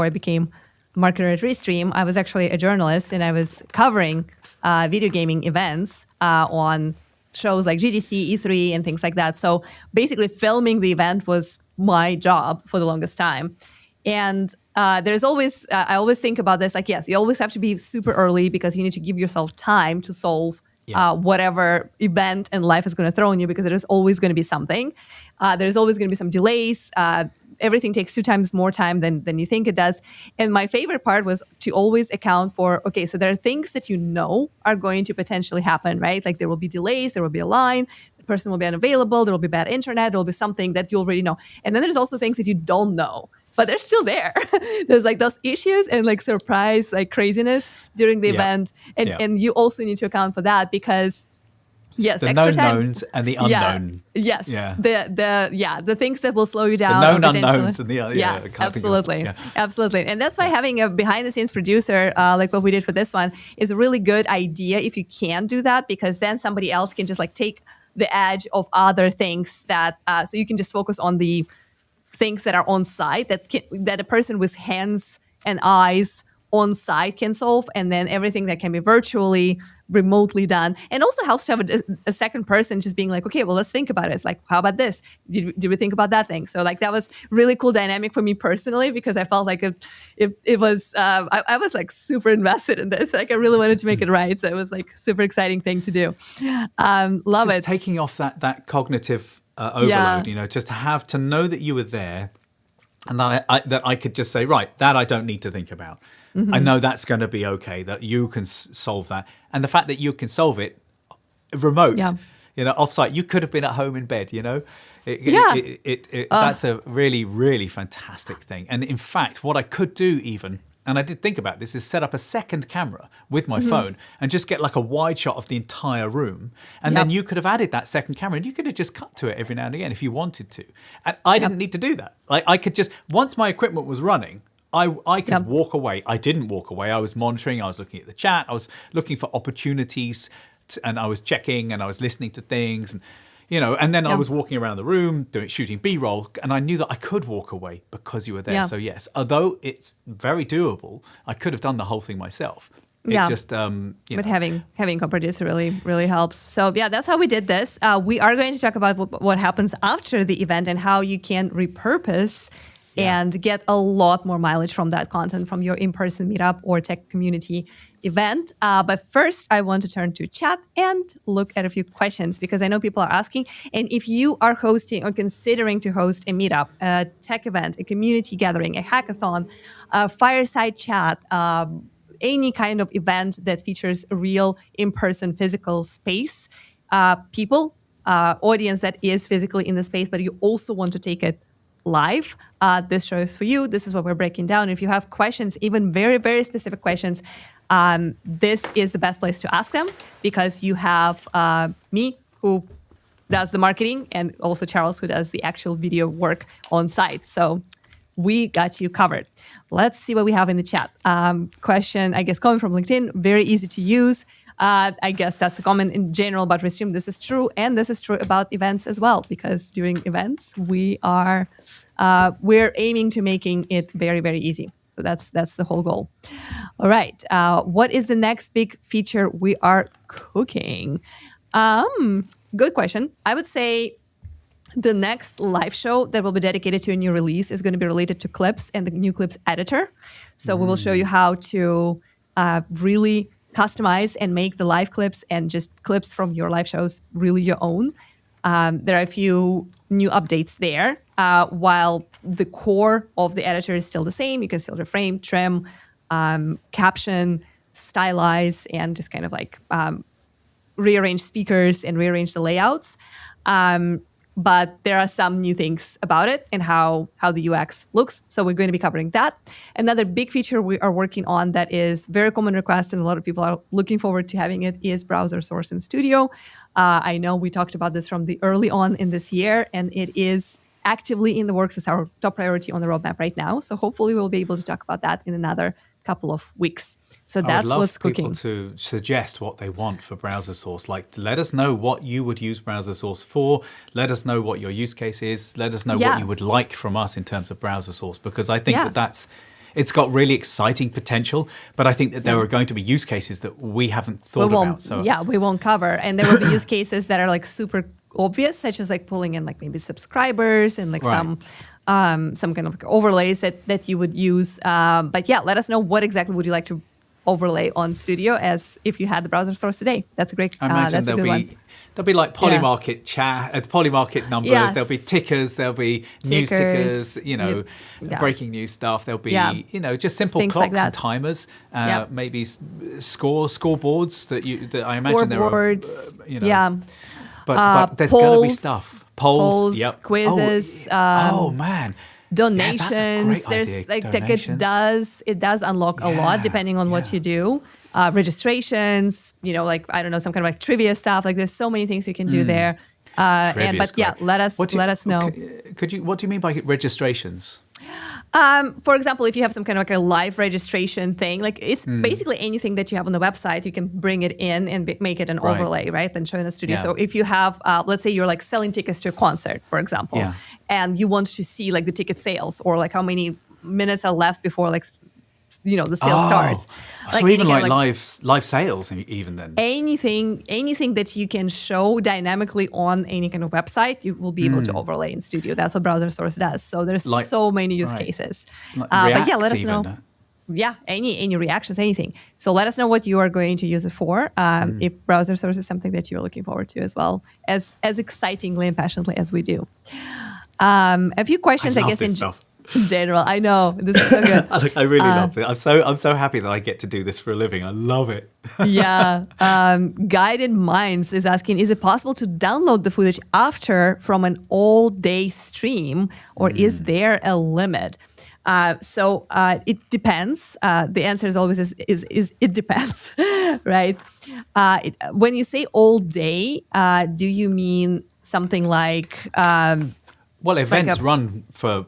became marketer at Restream, I was actually a journalist, and I was covering video gaming events on shows like GDC, E3, and things like that. So basically, filming the event was my job for the longest time. And there's always, I always think about this, like, yes, you always have to be super early because you need to give yourself time to solve whatever event and life is going to throw on you, because there's always going to be something. There's always going to be some delays. Everything takes 2 times more time than you think it does. And my favorite part was to always account for, okay, so there are things that are going to potentially happen, right? Like there will be delays, there will be a line, the person will be unavailable, there will be bad internet, there will be something that you already know. And then there's also things that you don't know, but they're still there. There's like those issues and like surprise, like craziness during the event. And you also need to account for that because the known knowns and the unknown. Yes. Yeah. The things that will slow you down. The known unknowns and the absolutely. Absolutely. And that's why having a behind the scenes producer, like what we did for this one, is a really good idea if you can do that, because then somebody else can just like take the edge of other things that, so you can just focus on the things that are on site that a person with hands and eyes on site can solve, and then everything that can be virtually, remotely done. And also helps to have a second person just being like, okay, well, let's think about it. It's like, how about this? Did we think about that thing? So like that was really cool dynamic for me personally, because I felt like it was, I was like super invested in this. Like I really wanted to make it right. So it was like super exciting thing to do. Love just it. Taking off that cognitive overload, just to know that you were there, and that I could just say, right, that I don't need to think about. I know that's going to be okay, that you can solve that. And the fact that you can solve it remote, offsite, you could have been at home in bed, That's a really, really fantastic thing. And in fact, what I could do even, and I did think about this, is set up a second camera with my phone and just get like a wide shot of the entire room. And then you could have added that second camera and you could have just cut to it every now and again if you wanted to. And I didn't need to do that. Like I could just, once my equipment was running, I could walk away. I didn't walk away. I was monitoring. I was looking at the chat. I was looking for opportunities and I was checking and I was listening to things. And and then I was walking around the room shooting B-roll, and I knew that I could walk away because you were there. So yes, although it's very doable, I could have done the whole thing myself. It just, but having co-producer really helps. So that's how we did this. We are going to talk about what happens after the event and how you can repurpose and get a lot more mileage from that content from your in-person meetup or tech community event. But first, I want to turn to chat and look at a few questions because I know people are asking. And if you are hosting or considering to host a meetup, a tech event, a community gathering, a hackathon, a fireside chat, any kind of event that features a real in-person physical space, audience that is physically in the space, but you also want to take it live, this show is for you. This is what we're breaking down. If you have questions, even very, very specific questions, this is the best place to ask them because you have me who does the marketing and also Charles who does the actual video work on site. So we got you covered. Let's see what we have in the chat. Question, I guess, coming from LinkedIn, very easy to use. I guess that's a comment in general about Restream. This is true, and this is true about events as well, because during events we're aiming to making it very, very easy. So that's the whole goal. All right, what is the next big feature we are cooking? Good question. I would say the next live show that will be dedicated to a new release is going to be related to Clips and the new Clips editor. So we will show you how to really customize and make the live clips and just clips from your live shows really your own. There are a few new updates there. While the core of the editor is still the same, you can still reframe, trim, caption, stylize, and just kind of like rearrange speakers and rearrange the layouts. But there are some new things about it and how the UX looks. So we're going to be covering that. Another big feature we are working on that is very common request and a lot of people are looking forward to having it is Browser Source in Studio. I know we talked about this from the early on in this year, and it is actively in the works as our top priority on the roadmap right now. So hopefully we'll be able to talk about that in another couple of weeks. So that's what's cooking. I would love people to suggest what they want for Browser Source. Like, let us know what you would use Browser Source for. Let us know what your use case is. Let us know what you would like from us in terms of Browser Source, because I think it's got really exciting potential, but I think that there are going to be use cases that we haven't thought about. So we won't cover. And there will be use cases that are like super obvious, such as like pulling in like maybe subscribers and like some kind of like overlays that you would use. But let us know what exactly would you like to overlay on Studio as if you had the Browser Source today. That's a great. I imagine there'll be like Polymarket chat, Polymarket numbers. Yes. There'll be tickers. There'll be news tickers. Breaking news stuff. There'll be just simple things clocks like and timers. Maybe scoreboards that I imagine there are. But there's going to be stuff. Polls, quizzes. Man. Donations. There's like donations. it does unlock a lot depending on what you do. Registrations, like I don't know, some kind of like trivia stuff. Like there's so many things you can do there. Let us know. What do you mean by registrations? For example, if you have some kind of like a live registration thing, like it's basically anything that you have on the website, you can bring it in and make it an overlay, right? Then show in the studio. So if you have, let's say you're like selling tickets to a concert, for example, and you want to see like the ticket sales or like how many minutes are left before like the sale starts. So even like live sales, even then. Anything that you can show dynamically on any kind of website, you will be able to overlay in Studio. That's what Browser Source does. So there's so many use cases. Like but yeah, let us know. Yeah, any reactions, anything. So let us know what you are going to use it for. If Browser Source is something that you're looking forward to as well, as excitingly and passionately as we do. A few questions, I guess, in general. I know this is so good. I really love it. I'm so happy that I get to do this for a living. I love it. Yeah. Guided Minds is asking, is it possible to download the footage after from an all-day stream, or is there a limit? So it depends. The answer is always is it depends, right? When you say all day, do you mean something like? Well, events run for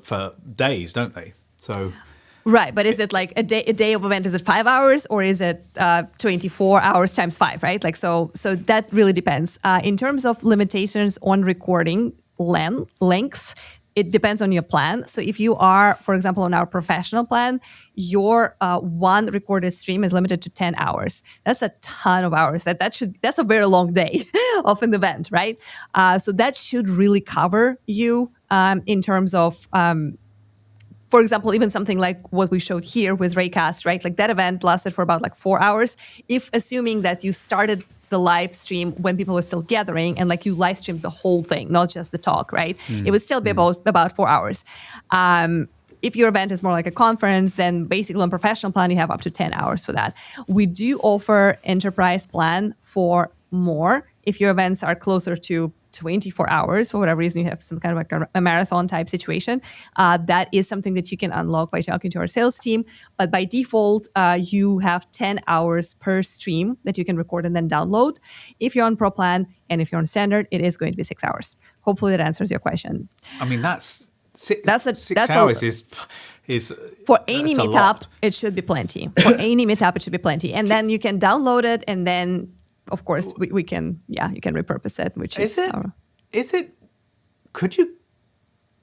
days, don't they? So. Right, but is it like a day of event? Is it 5 hours, or is it 24 hours times 5? Right, like so that really depends. In terms of limitations on recording length. It depends on your plan. So if you are, for example, on our professional plan, your one recorded stream is limited to 10 hours. That's a ton of hours. That's a very long day of an event, right? So that should really cover you in terms of, for example, even something like what we showed here with Raycast, right? Like that event lasted for about like 4 hours. If assuming that you started the live stream when people were still gathering and like you live streamed the whole thing, not just the talk, right? It would still be about 4 hours. If your event is more like a conference, then basically on professional plan, you have up to 10 hours for that. We do offer enterprise plan for more. If your events are closer to 24 hours, for whatever reason, you have some kind of like a marathon type situation, that is something that you can unlock by talking to our sales team. But by default, you have 10 hours per stream that you can record and then download. If you're on Pro Plan and if you're on Standard, it is going to be 6 hours. Hopefully that answers your question. I mean, six hours is for any meetup, it should be plenty. For any meetup, it should be plenty. And then you can download it, and then of course, you can repurpose it, which is it? Could you?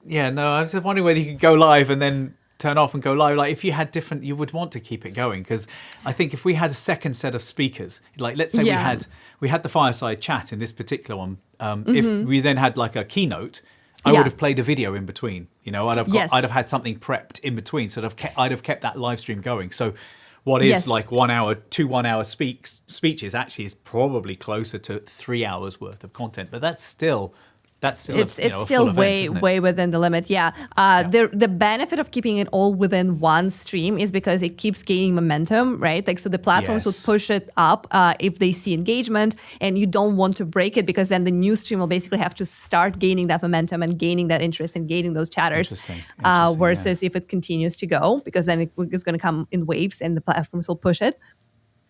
Yeah, no, I was just wondering whether you could go live and then turn off and go live. Like if you had different, you would want to keep it going, because I think if we had a second set of speakers, like let's say we had the fireside chat in this particular one, if we then had like a keynote, I would have played a video in between. I'd have had something prepped in between, so I'd have kept that live stream going. So. What is like 1 hour, 2 1 hour speeches actually is probably closer to 3 hours worth of content, but that's still it's still way within the limit. The benefit of keeping it all within one stream is because it keeps gaining momentum, right? Like so the platforms would push it up if they see engagement, and you don't want to break it, because then the new stream will basically have to start gaining that momentum and gaining that interest and gaining those chatters. Versus if it continues to go, because then it's going to come in waves and the platforms will push it.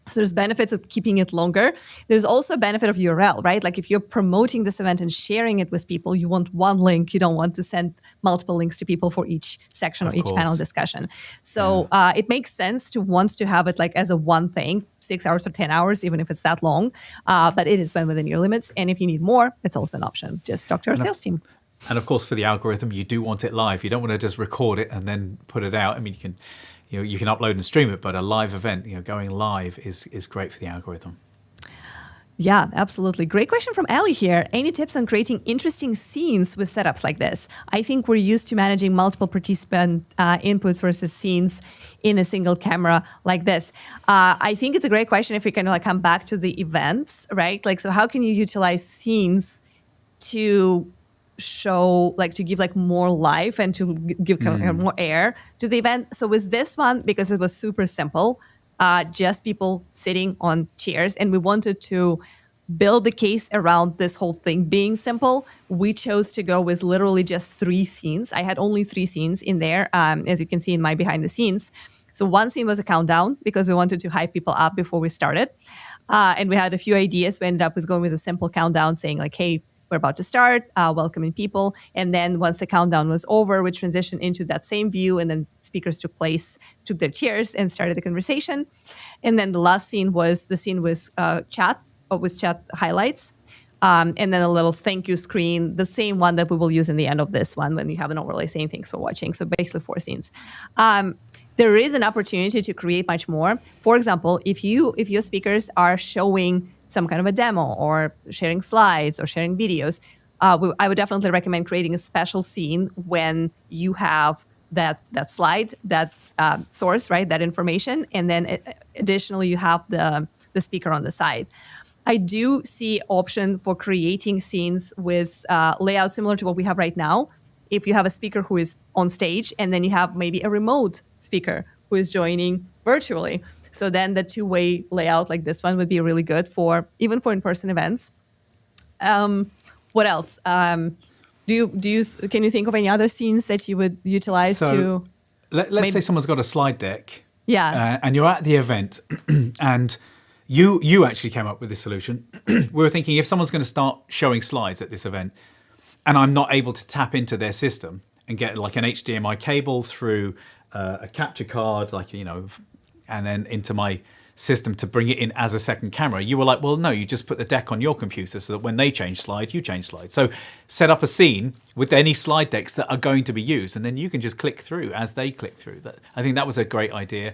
So there's benefits of keeping it longer. There's also a benefit of URL, right? Like if you're promoting this event and sharing it with people, you want one link. You don't want to send multiple links to people for each section or each panel discussion. So it makes sense to want to have it like as a one thing, 6 hours or 10 hours, even if it's that long. But it is within your limits. And if you need more, it's also an option. Just talk to our sales team. And of course, for the algorithm, you do want it live. You don't want to just record it and then put it out. I mean, you can upload and stream it, but a live event, going live is great for the algorithm. Yeah, absolutely. Great question from Ali here. Any tips on creating interesting scenes with setups like this? I think we're used to managing multiple participant inputs versus scenes in a single camera like this. I think it's a great question if we can come back to the events, right? Like, so how can you utilize scenes to show, to give more life and to give more air to the event? So with this one, because it was super simple, just people sitting on chairs, and we wanted to build the case around this whole thing being simple, we chose to go with literally just 3 scenes. I had only 3 scenes in there, as you can see in my behind the scenes. So one scene was a countdown, because we wanted to hype people up before we started. And we had a few ideas. We ended up with going with a simple countdown saying hey, we're about to start, welcoming people. And then once the countdown was over, we transitioned into that same view, and then speakers took their chairs and started the conversation. And then the last scene was chat highlights. And then a little thank you screen, the same one that we will use in the end of this one when you have an overlay saying thanks for watching. So basically 4 scenes. there is an opportunity to create much more. For example, if your speakers are showing some kind of a demo or sharing slides or sharing videos, I would definitely recommend creating a special scene when you have that slide, that source, right, that information, and then additionally you have the speaker on the side. I do see option for creating scenes with layout similar to what we have right now. If you have a speaker who is on stage and then you have maybe a remote speaker who is joining virtually. So then the two-way layout like this one would be really good even for in-person events. What else? Can you think of any other scenes that you would utilize to? Let's say someone's got a slide deck. Yeah. And you're at the event and you actually came up with this solution. We were thinking if someone's going to start showing slides at this event and I'm not able to tap into their system and get like an HDMI cable through a capture card, and then into my system to bring it in as a second camera, you were like, well, no, you just put the deck on your computer so that when they change slide, you change slide. So set up a scene with any slide decks that are going to be used, and then you can just click through as they click through. I think that was a great idea.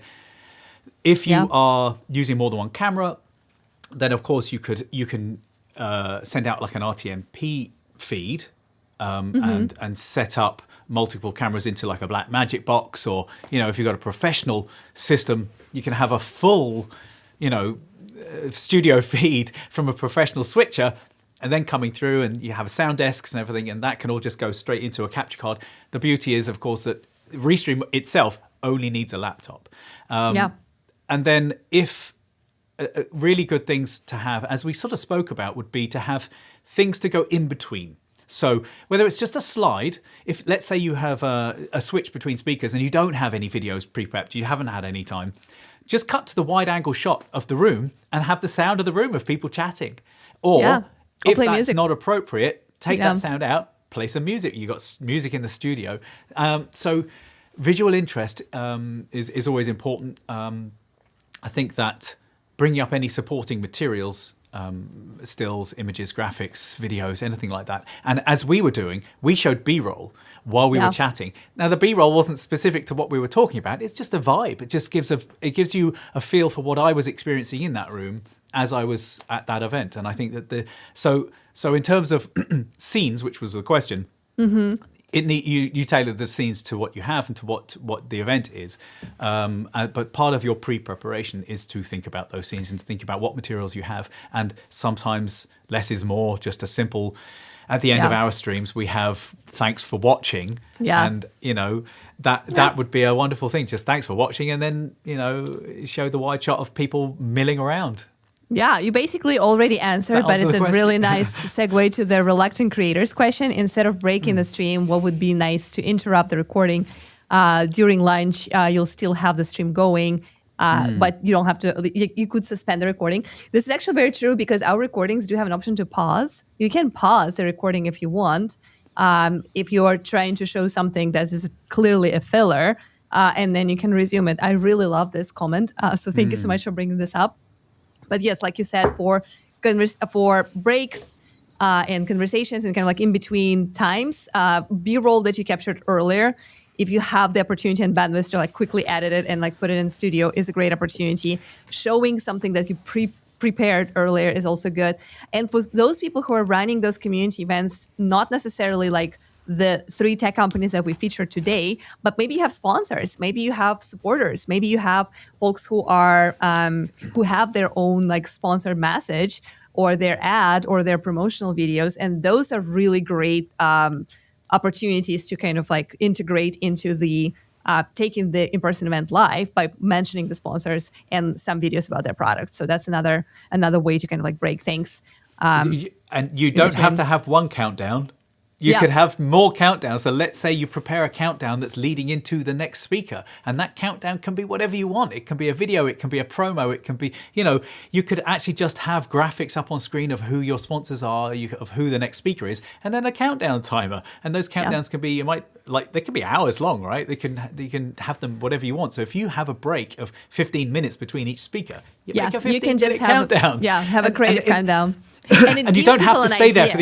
If you are using more than one camera, then of course you can send out like an RTMP feed and set up multiple cameras into like a Blackmagic box, or if you've got a professional system, you can have a full studio feed from a professional switcher and then coming through, and you have sound desks and everything, and that can all just go straight into a capture card. The beauty is, of course, that Restream itself only needs a laptop. And then if really good things to have, as we sort of spoke about, would be to have things to go in between. So whether it's just a slide, if let's say you have a switch between speakers and you don't have any videos pre-prepped, you haven't had any time, just cut to the wide angle shot of the room and have the sound of the room of people chatting. Or if that's music. Not appropriate, take that sound out, play some music. You've got music in the studio. So visual interest is always important. I think that bringing up any supporting materials, stills, images, graphics, videos, anything like that. And as we were doing, we showed B-roll while we were chatting. Now, the B-roll wasn't specific to what we were talking about. It's just a vibe. It just gives you a feel for what I was experiencing in that room as I was at that event. And I think that so in terms of scenes, which was the question, you tailor the scenes to what you have and to what the event is. But part of your pre-preparation is to think about those scenes and to think about what materials you have. And sometimes less is more. Just a simple, at the end of our streams, we have thanks for watching. Yeah. And, that would be a wonderful thing. Just thanks for watching. And then, show the wide shot of people milling around. Yeah, you basically already answered, but it's a really nice segue to the reluctant creators question. Instead of breaking the stream, what would be nice to interrupt the recording during lunch? You'll still have the stream going, but you don't have to. You could suspend the recording. This is actually very true because our recordings do have an option to pause. You can pause the recording if you want, if you are trying to show something that is clearly a filler, and then you can resume it. I really love this comment, so thank you so much for bringing this up. But yes, like you said, for breaks and conversations and kind of like in between times, B-roll that you captured earlier, if you have the opportunity and bandwidth to like quickly edit it and like put it in studio, is a great opportunity. Showing something that you prepared earlier is also good. And for those people who are running those community events, not necessarily like the 3 tech companies that we featured today, but maybe you have sponsors, maybe you have supporters, maybe you have folks who are who have their own like sponsored message or their ad or their promotional videos, and those are really great opportunities to kind of like integrate into the taking the in-person event live by mentioning the sponsors and some videos about their products. So that's another way to kind of like break things. And you don't have to have one countdown. You could have more countdowns. So let's say you prepare a countdown that's leading into the next speaker. And that countdown can be whatever you want. It can be a video. It can be a promo. It can be, you could actually just have graphics up on screen of who your sponsors are, of who the next speaker is, and then a countdown timer. And those countdowns can be, they can be hours long, right? You can have them whatever you want. So if you have a break of 15 minutes between each speaker, make a 15-minute countdown. Have a creative countdown. And you don't have to stay there for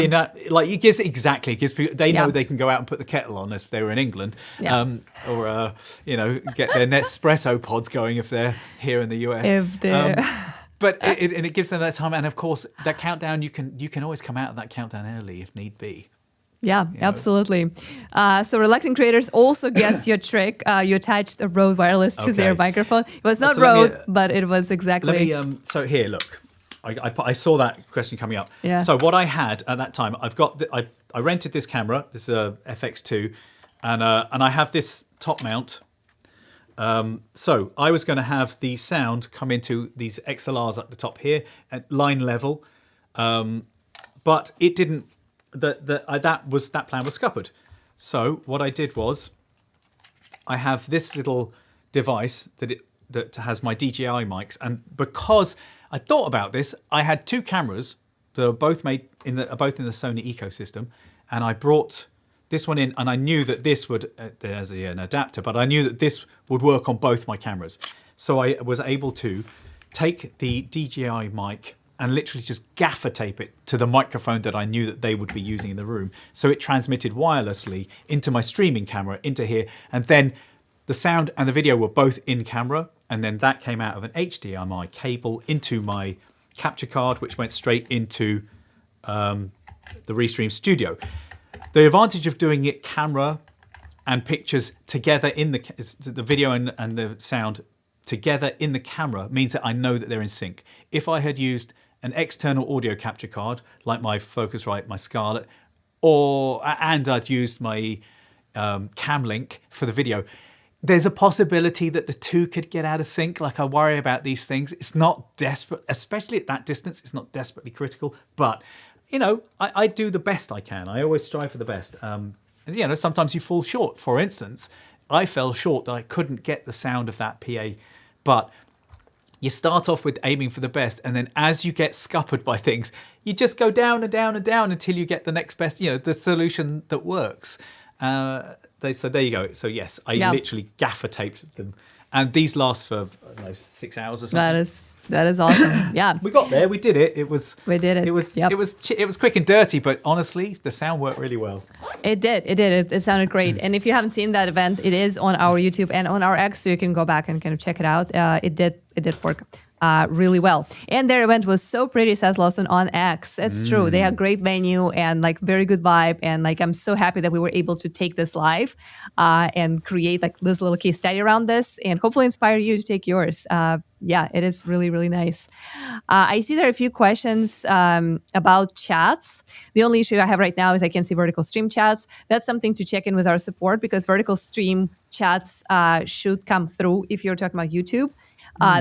like it gives people, they know they can go out and put the kettle on if they were in England, or get their Nespresso pods going if they're here in the US. But it gives them that time, and of course that countdown you can always come out of that countdown early if need be. Yeah, absolutely. So Reluctant Creators also guessed your trick. You attached a Rode Wireless to their microphone. It was not Rode, but it was exactly. Let me. So here, look. I saw that question coming up. Yeah. So what I had at that time, I rented this camera. This is a FX2, and I have this top mount. So I was going to have the sound come into these XLRs at the top here at line level, but it didn't. That plan was scuppered. So what I did was, I have this little device that has my DJI mics, and because I thought about this, I had two cameras that are both made in the Sony ecosystem, and I brought this one in, and I knew that this would there's an adapter, but I knew that this would work on both my cameras. So I was able to take the DJI mic and literally just gaffer tape it to the microphone that I knew that they would be using in the room. So it transmitted wirelessly into my streaming camera, into here, and then the sound and the video were both in camera, and then that came out of an HDMI cable into my capture card, which went straight into the Restream Studio. The advantage of doing it camera and pictures together in the video and the sound together in the camera means that I know that they're in sync. If I had used an external audio capture card like my Focusrite, my Scarlett, and I'd used my Camlink for the video, there's a possibility that the two could get out of sync. Like, I worry about these things. It's not desperate, especially at that distance. It's not desperately critical, but I do the best I can. I always strive for the best. Sometimes you fall short. For instance, I fell short that I couldn't get the sound of that PA, but you start off with aiming for the best, and then as you get scuppered by things, you just go down and down and down until you get the next best, the solution that works. So there you go. So yes, I literally gaffer taped them, and these last for 6 hours or something. That is awesome. Yeah, we got there. We did it. We did it. It was quick and dirty, but honestly, the sound worked really well. It did. It sounded great. And if you haven't seen that event, it is on our YouTube and on our X, so you can go back and kind of check it out. It did work really well. And their event was so pretty, says Lawson on X. It's true. They had great venue and very good vibe. And I'm so happy that we were able to take this live and create this little case study around this, and hopefully inspire you to take yours. It is really, really nice. I see there are a few questions about chats. The only issue I have right now is I can't see vertical stream chats. That's something to check in with our support, because vertical stream chats should come through if you're talking about YouTube.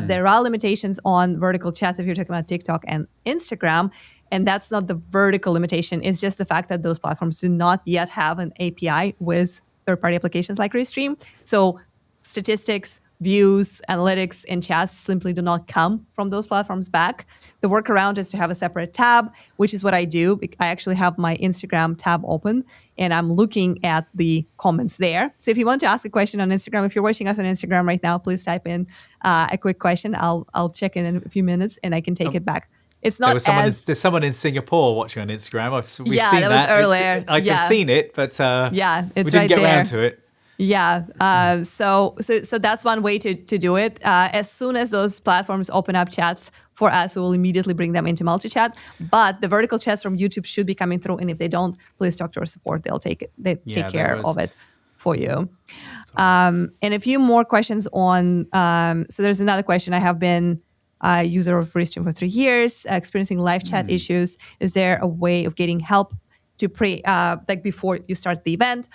There are limitations on vertical chats if you're talking about TikTok and Instagram, and that's not the vertical limitation. It's just the fact that those platforms do not yet have an API with third-party applications like Restream. So statistics, views, analytics, and chats simply do not come from those platforms back. The workaround is to have a separate tab, which is what I do. I actually have my Instagram tab open, and I'm looking at the comments there. So if you want to ask a question on Instagram, if you're watching us on Instagram right now, please type in a quick question. I'll check in a few minutes, and I can take it back. It's not there's someone in Singapore watching on Instagram. We've seen that. Was earlier. I've seen it, but it's we didn't get around to it. Yeah. So that's one way to do it. As soon as those platforms open up chats for us, we will immediately bring them into multi-chat. But the vertical chats from YouTube should be coming through. And if they don't, please talk to our support. They'll take care of it for you. And a few more questions on. So there's another question. I have been a user of Restream for 3 years, experiencing live chat issues. Is there a way of getting help to before you start the event?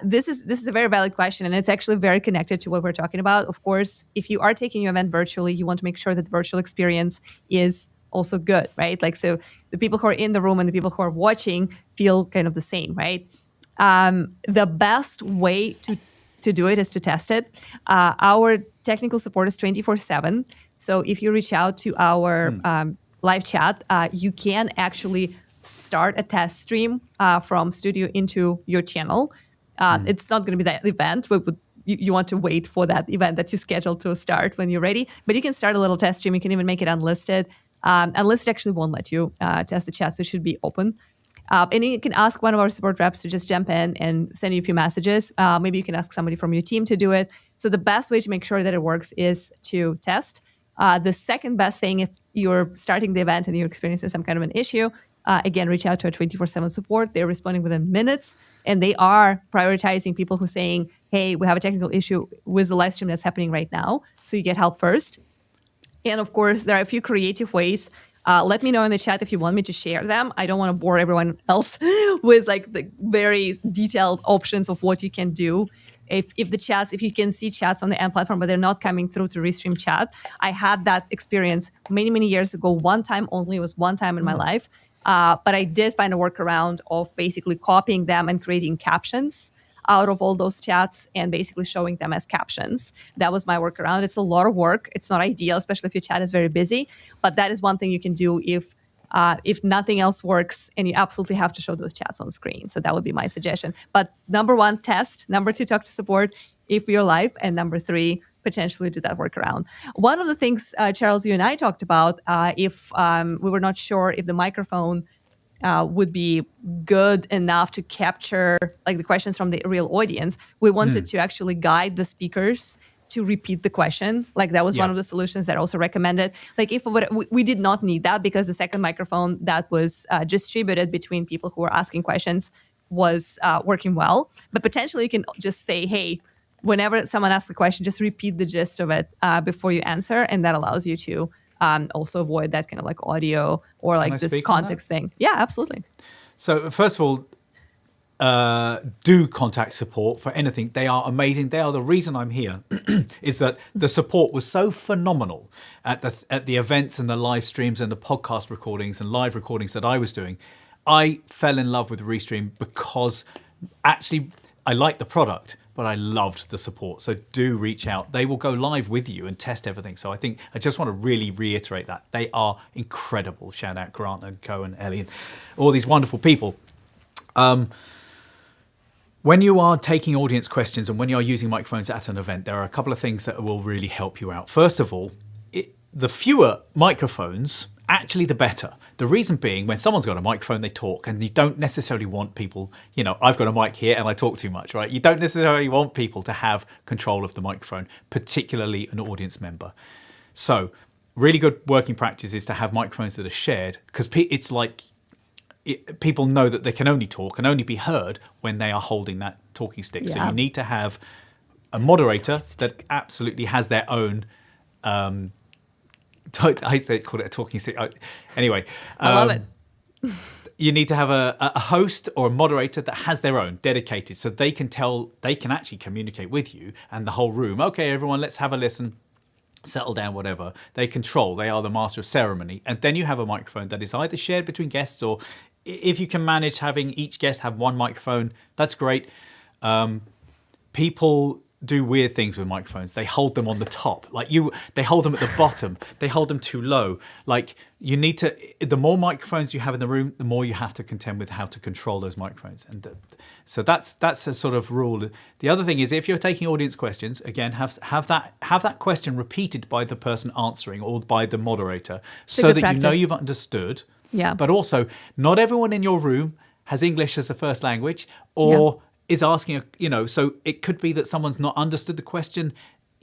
This is a very valid question, and it's actually very connected to what we're talking about. Of course, if you are taking your event virtually, you want to make sure that the virtual experience is also good, right? So the people who are in the room and the people who are watching feel kind of the same, right? The best way to do it is to test it. Our technical support is 24/7. So if you reach out to our live chat, you can actually start a test stream from Studio into your channel. It's not going to be that event. You want to wait for that event that you scheduled to start when you're ready. But you can start a little test stream. You can even make it unlisted. unless it actually won't let you test the chat. So it should be open. And you can ask one of our support reps to just jump in and send you a few messages. Maybe you can ask somebody from your team to do it. So the best way to make sure that it works is to test. The second best thing, if you're starting the event and you're experiencing some kind of an issue, again, reach out to our 24/7 support. They're responding within minutes, and they are prioritizing people who are saying, hey, we have a technical issue with the live stream that's happening right now. So you get help first. And of course, there are a few creative ways. Let me know in the chat if you want me to share them. I don't want to bore everyone else with like the very detailed options of what you can do. If you can see chats on the End platform, but they're not coming through to Restream chat. I had that experience many, many years ago, one time only. It was one time in my life. But I did find a workaround of basically copying them and creating captions out of all those chats and basically showing them as captions. That was my workaround. It's a lot of work. It's not ideal, especially if your chat is very busy. But that is one thing you can do if nothing else works and you absolutely have to show those chats on screen. So that would be my suggestion. But number one, test. Number two, talk to support if you're live. And number three, potentially do that workaround. One of the things, Charles, you and I talked about, if we were not sure if the microphone would be good enough to capture like the questions from the real audience, we wanted to actually guide the speakers to repeat the question. Like that was one of the solutions that also recommended. Like if we did not need that because the second microphone that was distributed between people who were asking questions was working well. But potentially you can just say, hey, whenever someone asks a question, just repeat the gist of it before you answer. And that allows you to also avoid that kind of like audio or like this context thing. Yeah, absolutely. So first of all, do contact support for anything. They are amazing. They are the reason I'm here. Is that the support was so phenomenal at the events and the live streams and the podcast recordings and live recordings that I was doing. I fell in love with Restream because actually I liked the product, but I loved the support. So do reach out. They will go live with you and test everything. So I just want to really reiterate that. They are incredible. Shout out Grant and Co and Ellie and all these wonderful people. When you are taking audience questions and when you are using microphones at an event, there are a couple of things that will really help you out. First of all, the fewer microphones, actually the better. The reason being, when someone's got a microphone, they talk, and you don't necessarily want people, I've got a mic here and I talk too much, right? You don't necessarily want people to have control of the microphone, particularly an audience member. So really good working practice is to have microphones that are shared, because it's like people know that they can only talk and only be heard when they are holding that talking stick. Yeah. So you need to have a moderator that absolutely has their own I called it a talking stick. Anyway, I love it. You need to have a host or a moderator that has their own dedicated, so they can actually communicate with you and the whole room. Okay, everyone, let's have a listen. Settle down, whatever. They are the master of ceremony. And then you have a microphone that is either shared between guests, or if you can manage having each guest have one microphone, that's great. People do weird things with microphones. They hold them on the top, they hold them at the bottom. They hold them too low. Like the more microphones you have in the room, the more you have to contend with how to control those microphones. And so that's a sort of rule. The other thing is, if you're taking audience questions, again, have that question repeated by the person answering or by the moderator, so that practice. You know you've understood. Yeah. But also, not everyone in your room has English as a first language, or is asking, so it could be that someone's not understood the question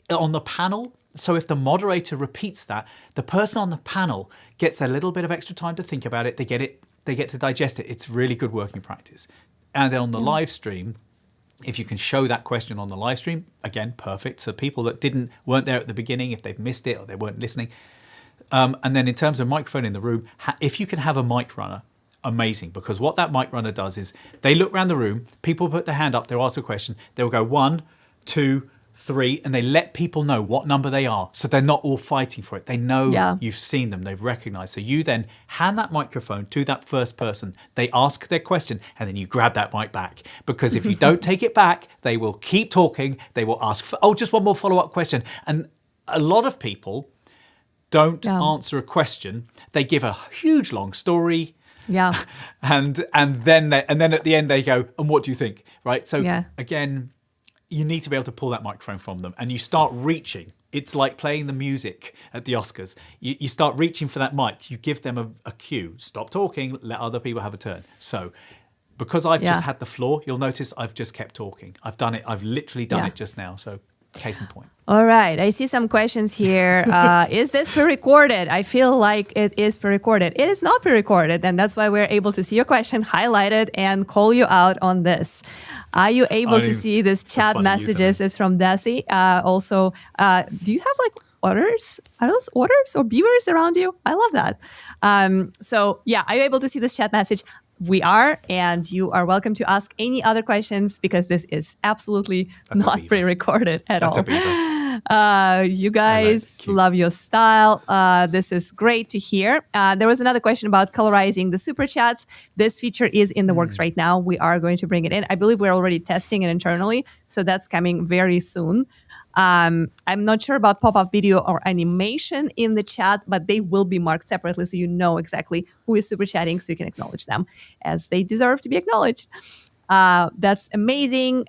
on the panel. So if the moderator repeats that, the person on the panel gets a little bit of extra time to think about it. They get to digest it. It's really good working practice. And then on the live stream, if you can show that question on the live stream, again, perfect. So people that weren't there at the beginning, if they've missed it or they weren't listening. And then in terms of microphone in the room, if you can have a mic runner, amazing, because what that mic runner does is they look around the room, people put their hand up, they'll ask a question, they'll go 1, 2, 3, and they let people know what number they are, so they're not all fighting for it. They know you've seen them, they've recognized. So you then hand that microphone to that first person, they ask their question, and then you grab that mic back, because if you don't take it back, they will keep talking, they will ask for, just one more follow-up question. And a lot of people don't answer a question, they give a huge long story. Yeah. And then at the end they go, and what do you think? Right? So again, you need to be able to pull that microphone from them, and you start reaching It's like playing the music at the Oscars. You start reaching for that mic. You give them a cue. Stop talking. Let other people have a turn. So because I've just had the floor, you'll notice I've just kept talking. I've done it. I've literally done it just now. So case in point. All right. I see some questions here. Is this pre-recorded? I feel like it is pre-recorded. It is not pre-recorded, and that's why we're able to see your question highlighted and call you out on this. Are you able to see this chat messages? Is from Desi. Also, do you have like otters? Are those otters or beavers around you? I love that. So yeah, are you able to see this chat message? We are, and you are welcome to ask any other questions because this is absolutely not pre-recorded at all. You guys love your style. This is great to hear. There was another question about colorizing the super chats. This feature is in the works right now. We are going to bring it in. I believe we're already testing it internally, so that's coming very soon. I'm not sure about pop-up video or animation in the chat, but they will be marked separately so you know exactly who is super chatting so you can acknowledge them as they deserve to be acknowledged. That's amazing.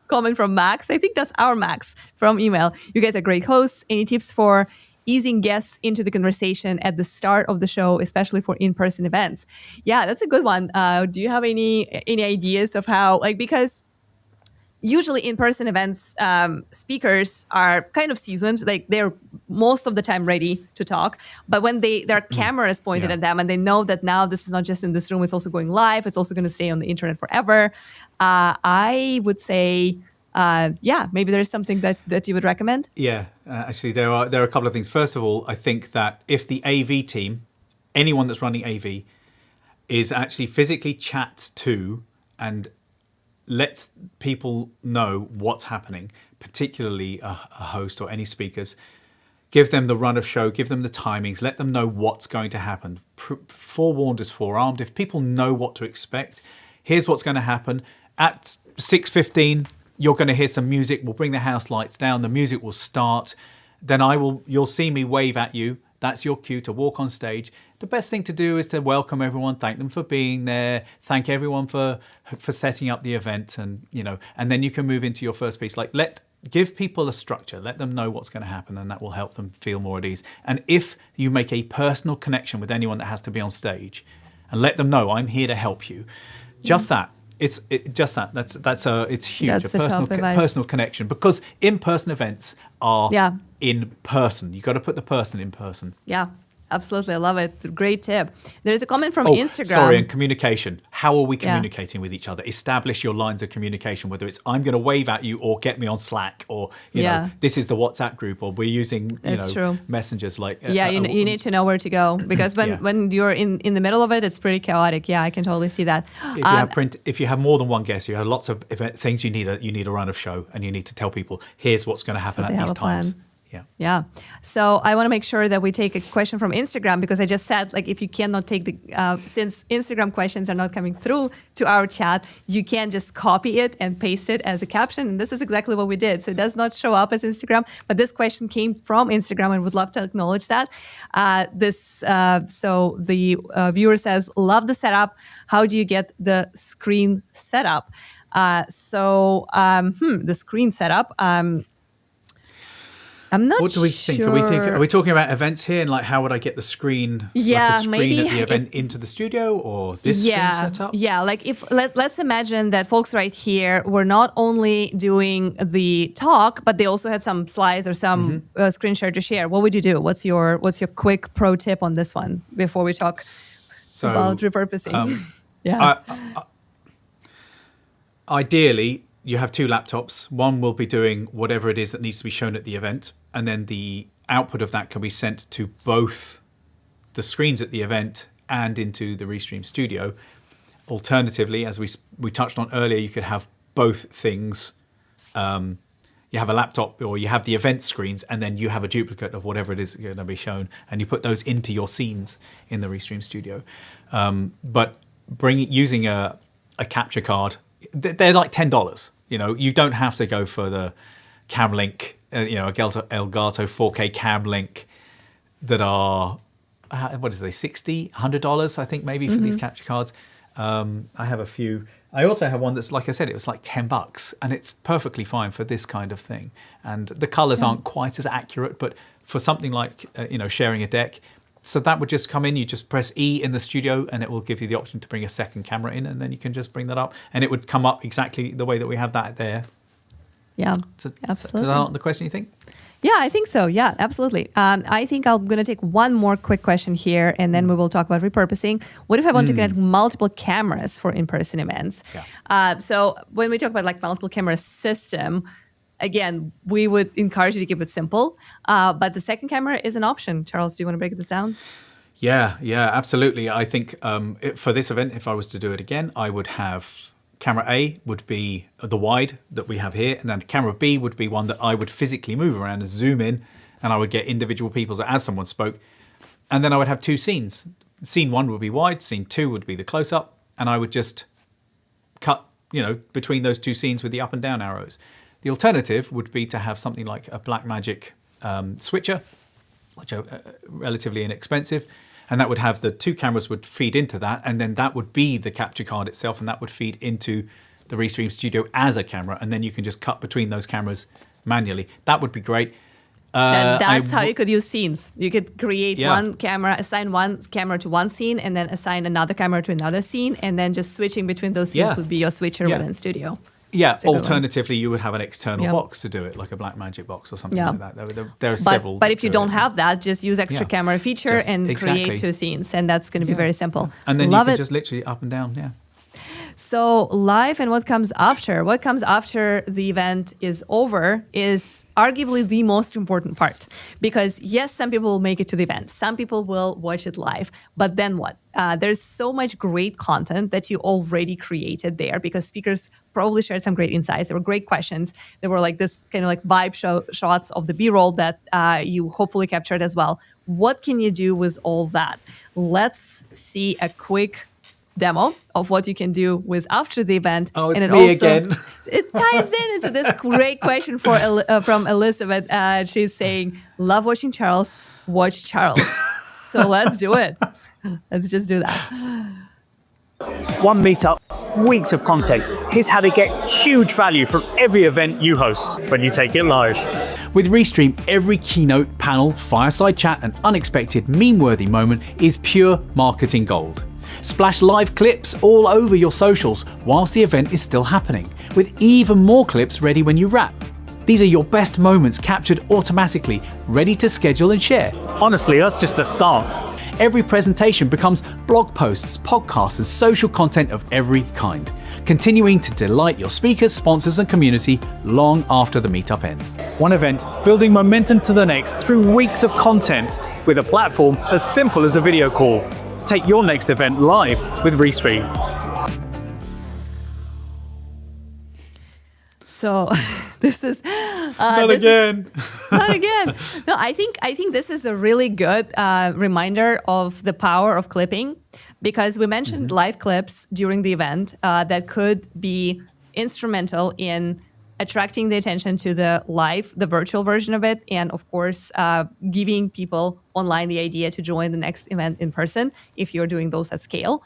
Comment from Max. I think that's our Max from email. You guys are great hosts. Any tips for easing guests into the conversation at the start of the show, especially for in-person events? Yeah, that's a good one. Do you have any ideas of how, like, because usually in-person events, speakers are kind of seasoned. Like they're most of the time ready to talk. But when there are cameras pointed at them and they know that now this is not just in this room, it's also going live. It's also going to stay on the internet forever. I would say, maybe there's something that you would recommend. Yeah, actually, there are a couple of things. First of all, I think that if the AV team, anyone that's running AV, is actually physically chats to and lets people know what's happening, particularly a host or any speakers, give them the run of show, give them the timings, let them know what's going to happen. Forewarned is forearmed. If people know what to expect, here's what's going to happen. At 6:15, you're going to hear some music. We'll bring the house lights down. The music will start. Then you'll see me wave at you. That's your cue to walk on stage. The best thing to do is to welcome everyone, thank them for being there, thank everyone for setting up the event, and then you can move into your first piece. Give people a structure, let them know what's going to happen, and that will help them feel more at ease. And if you make a personal connection with anyone that has to be on stage, and let them know I'm here to help you, just that. It's huge. That's a personal connection, because in-person events are in person. You got to put the person in person. Yeah, absolutely. I love it. Great tip. There's a comment from Instagram. Sorry, and communication. How are we communicating with each other? Establish your lines of communication, whether it's I'm going to wave at you or get me on Slack, or this is the WhatsApp group, or we're using messengers like you need to know where to go, because when you're in the middle of it, it's pretty chaotic. Yeah, I can totally see that. If you have more than one guest, you have lots of things you need a run of show, and you need to tell people here's what's going to happen at these times. Yeah. So I want to make sure that we take a question from Instagram, because I just said, like, if you cannot take since Instagram questions are not coming through to our chat, you can just copy it and paste it as a caption. And this is exactly what we did. So it does not show up as Instagram, but this question came from Instagram, and would love to acknowledge that. So the viewer says, love the setup. How do you get the screen set up? The screen setup. I'm not sure. What do we think? Are we talking about events here, and like how would I get the screen? Yeah, like the screen at the event into the studio, or this screen set up? Yeah, like let's imagine that folks right here were not only doing the talk, but they also had some slides or some screen share to share. What would you do? What's your quick pro tip on this one before we talk about repurposing? Ideally, you have two laptops. One will be doing whatever it is that needs to be shown at the event, and then the output of that can be sent to both the screens at the event and into the Restream studio. Alternatively, as we touched on earlier, you could have both things. You have a laptop, or you have the event screens, and then you have a duplicate of whatever it is going to be shown, and you put those into your scenes in the Restream studio. But using a capture card, they're like $10. You don't have to go for the Camlink, Elgato 4K Camlink that are $60, $100, I think maybe for these capture cards. I have a few. I also have one that's, like I said, it was like $10, and it's perfectly fine for this kind of thing. And the colors aren't quite as accurate, but for something like sharing a deck, so that would just come in. You just press E in the studio, and it will give you the option to bring a second camera in, and then you can just bring that up, and it would come up exactly the way that we have that there. Yeah, absolutely. Does that answer the question, you think? Yeah, I think so. Yeah, absolutely. I think I'm going to take one more quick question here, and then we will talk about repurposing. What if I want to get multiple cameras for in-person events? Yeah. So when we talk about like multiple camera system, again, we would encourage you to keep it simple. But the second camera is an option. Charles, do you want to break this down? Yeah, absolutely. I think for this event, if I was to do it again, I would have camera A would be the wide that we have here, and then camera B would be one that I would physically move around and zoom in, and I would get individual people as someone spoke. And then I would have two scenes. Scene 1 would be wide, scene 2 would be the close-up, and I would just cut, between those two scenes with the up and down arrows. The alternative would be to have something like a Blackmagic switcher, which are relatively inexpensive, and that would have the two cameras would feed into that, and then that would be the capture card itself, and that would feed into the Restream Studio as a camera, and then you can just cut between those cameras manually. That would be great. And that's how you could use scenes. You could create one camera, assign one camera to one scene, and then assign another camera to another scene, and then just switching between those scenes would be your switcher within Studio. Yeah, alternatively, you would have an external box to do it, like a Blackmagic box or something like that. There are several. But if you don't have that, just use extra camera feature and create two scenes, and that's going to be very simple. And then you can just literally up and down, So live and what comes after? What comes after the event is over is arguably the most important part. Because yes, some people will make it to the event. Some people will watch it live. But then what? There's so much great content that you already created there because speakers probably shared some great insights. There were great questions. There were like this kind of like vibe shots of the B-roll that you hopefully captured as well. What can you do with all that? Let's see a quick demo of what you can do with after the event. Oh, it's me again. It ties into this great question from Elizabeth. She's saying, love watching Charles, watch Charles. So let's do it. Let's just do that. One meetup, weeks of content. Here's how to get huge value from every event you host when you take it live. With Restream, every keynote, panel, fireside chat, and unexpected meme-worthy moment is pure marketing gold. Splash live clips all over your socials whilst the event is still happening, with even more clips ready when you wrap. These are your best moments captured automatically, ready to schedule and share. Honestly, that's just a start. Every presentation becomes blog posts, podcasts, and social content of every kind, continuing to delight your speakers, sponsors, and community long after the meetup ends. One event, building momentum to the next through weeks of content with a platform as simple as a video call. Take your next event live with Restream. So this is not again. Not again. No, I think this is a really good reminder of the power of clipping, because we mentioned live clips during the event that could be instrumental in attracting the attention to the virtual version of it, and of course, giving people online the idea to join the next event in person if you're doing those at scale.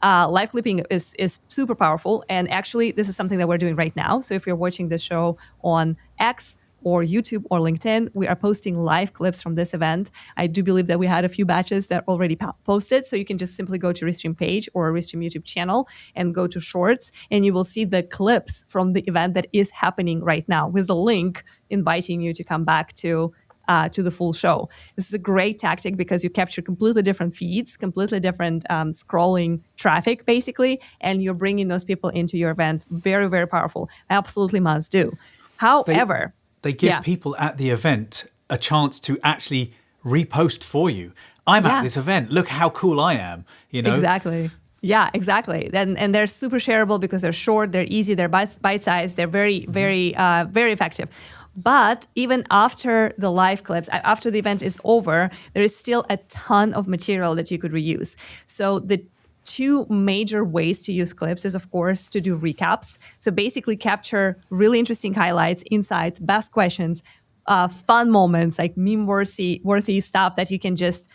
Live clipping is super powerful, and actually, this is something that we're doing right now. So if you're watching this show on X or YouTube or LinkedIn, we are posting live clips from this event. I do believe that we had a few batches that already posted, so you can just simply go to Restream page or Restream YouTube channel and go to Shorts, and you will see the clips from the event that is happening right now with a link inviting you to come back to the full show. This is a great tactic because you capture completely different feeds, completely different scrolling traffic, basically, and you're bringing those people into your event. Very, very powerful. Absolutely must do. However, they give people at the event a chance to actually repost for you. I'm at this event. Look how cool I am. Exactly. Yeah, exactly. And they're super shareable because they're short, they're easy, they're bite-sized, they're very, very, very effective. But even after the live clips, after the event is over, there is still a ton of material that you could reuse. So the two major ways to use clips is, of course, to do recaps. So basically capture really interesting highlights, insights, best questions, fun moments, like meme-worthy stuff that you can just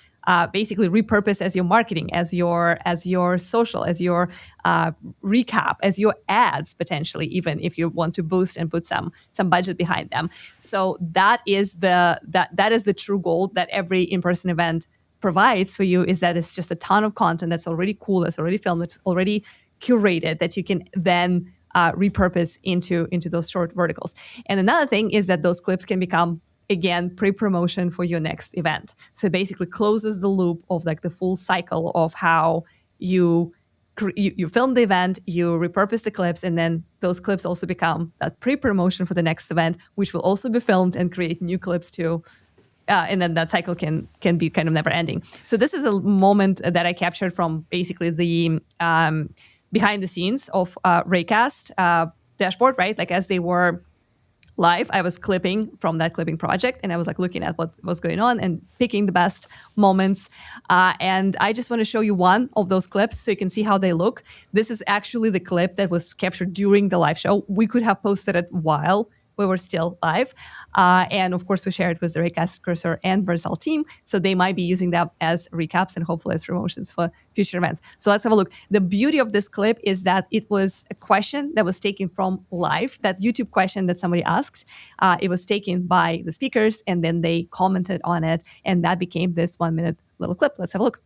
basically repurpose as your marketing, as your social, as your recap, as your ads, potentially, even if you want to boost and put some budget behind them. So that is the true goal that every in-person event provides for you, is that it's just a ton of content that's already cool, that's already filmed, that's already curated, that you can then repurpose into those short verticals. And another thing is that those clips can become, again, pre-promotion for your next event. So it basically closes the loop of like the full cycle of how you film the event, you repurpose the clips, and then those clips also become that pre-promotion for the next event, which will also be filmed and create new clips too. And then that cycle can be kind of never ending. So this is a moment that I captured from basically the behind the scenes of Raycast dashboard, right? Like as they were live, I was clipping from that clipping project, and I was like looking at what was going on and picking the best moments. And I just want to show you one of those clips so you can see how they look. This is actually the clip that was captured during the live show. We could have posted it while we were still live. And of course, we share it with the Raycast Cursor and Versal team. So they might be using that as recaps and hopefully as promotions for future events. So let's have a look. The beauty of this clip is that it was a question that was taken from live, that YouTube question that somebody asked. It was taken by the speakers, and then they commented on it. And that became this 1 minute little clip. Let's have a look.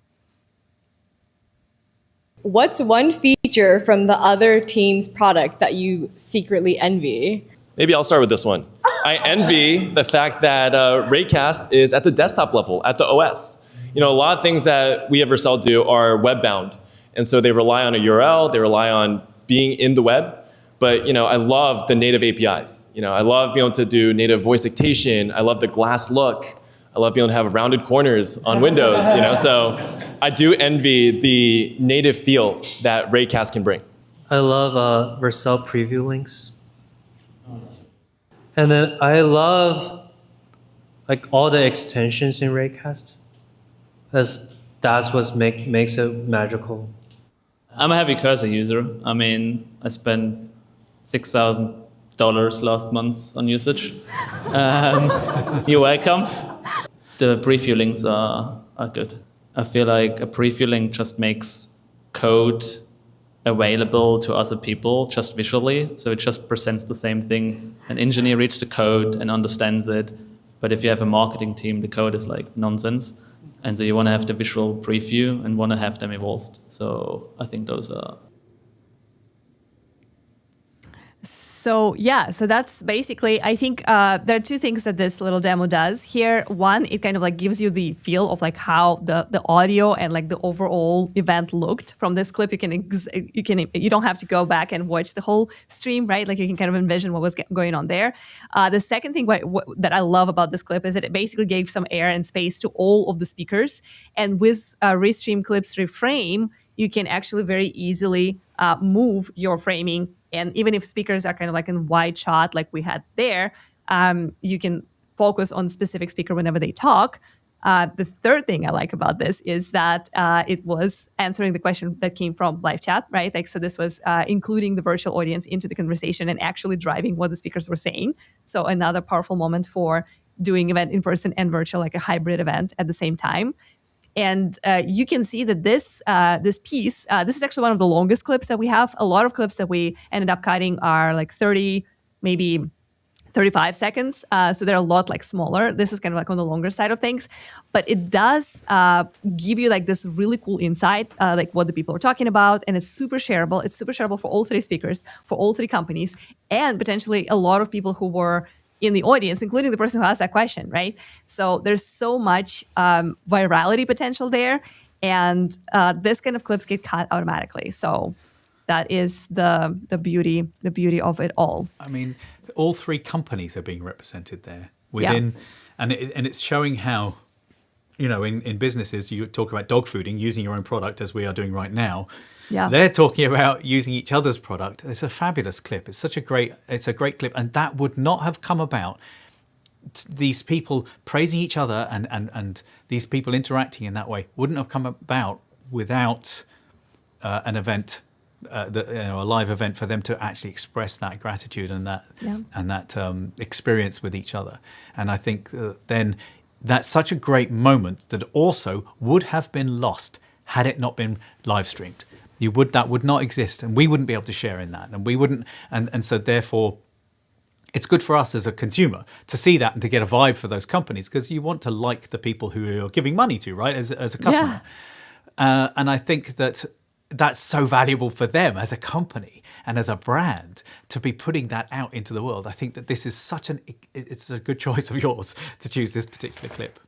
What's one feature from the other team's product that you secretly envy? Maybe I'll start with this one. I envy the fact that Raycast is at the desktop level, at the OS. You know, a lot of things that we at Versal do are web-bound. And so they rely on a URL, they rely on being in the web. But, you know, I love the native APIs. You know, I love being able to do native voice dictation. I love the glass look. I love being able to have rounded corners on Windows, you know. So I do envy the native feel that Raycast can bring. I love Versal preview links. And then I love like all the extensions in Raycast. That's what makes it magical. I'm a heavy Cursor user. I mean, I spent $6,000 last month on usage. You're welcome. The preview links are good. I feel like a preview link just makes code available to other people just visually. So it just presents the same thing. An engineer reads the code and understands it. But if you have a marketing team, the code is like nonsense. And so you want to have the visual preview and want to have them evolved. So I think those are... So yeah, so that's basically, I think there are two things that this little demo does here. One, it kind of like gives you the feel of like how the audio and like the overall event looked from this clip. You don't have to go back and watch the whole stream, right? Like you can kind of envision what was going on there. The second thing that I love about this clip is that it basically gave some air and space to all of the speakers. And with Restream Clips Reframe, you can actually very easily move your framing. And even if speakers are kind of like in wide shot like we had there, you can focus on specific speaker whenever they talk. The third thing I like about this is that it was answering the question that came from live chat, right? Like, so this was including the virtual audience into the conversation and actually driving what the speakers were saying. So another powerful moment for doing event in person and virtual, like a hybrid event at the same time. And you can see that this piece, this is actually one of the longest clips that we have. A lot of clips that we ended up cutting are like 30, maybe 35 seconds. So they're a lot like smaller. This is kind of like on the longer side of things. But it does give you like this really cool insight, like what the people are talking about. And it's super shareable. It's super shareable for all three speakers, for all three companies, and potentially a lot of people who were in the audience, including the person who asked that question, right? So there's so much virality potential there, and this kind of clips get cut automatically. So that is the beauty of it all. I mean, all three companies are being represented there within, and it's showing how, you know, in businesses you talk about dog fooding, using your own product as we are doing right now. Yeah. They're talking about using each other's product. It's a fabulous clip. It's a great clip. And that would not have come about, these people praising each other and these people interacting in that way wouldn't have come about without an event, a live event, for them to actually express that gratitude and that experience with each other. And I think then that's such a great moment that also would have been lost had it not been live streamed. That would not exist, and we wouldn't be able to share in that, and we wouldn't, and so therefore, it's good for us as a consumer to see that and to get a vibe for those companies, because you want to like the people who you're giving money to, right? As a customer, and I think that's so valuable for them as a company and as a brand to be putting that out into the world. I think that this is it's a good choice of yours to choose this particular clip.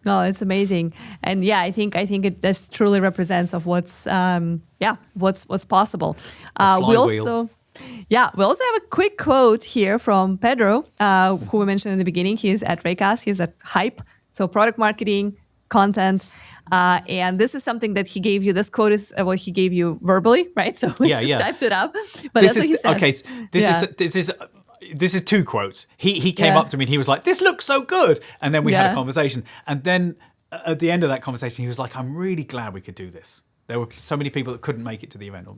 Oh, it's amazing. And yeah, I think it just truly represents of what's possible. We also have a quick quote here from Pedro, who we mentioned in the beginning. He's at Raycast. He's at Hype. So product marketing, content. And this is something that he gave you. This quote is what he gave you verbally, right? So we typed it up. But that's what he said. Okay, this is two quotes. He came up to me and he was like, "This looks so good," and then we had a conversation. And then at the end of that conversation, he was like, "I'm really glad we could do this. There were so many people that couldn't make it to the event." Or,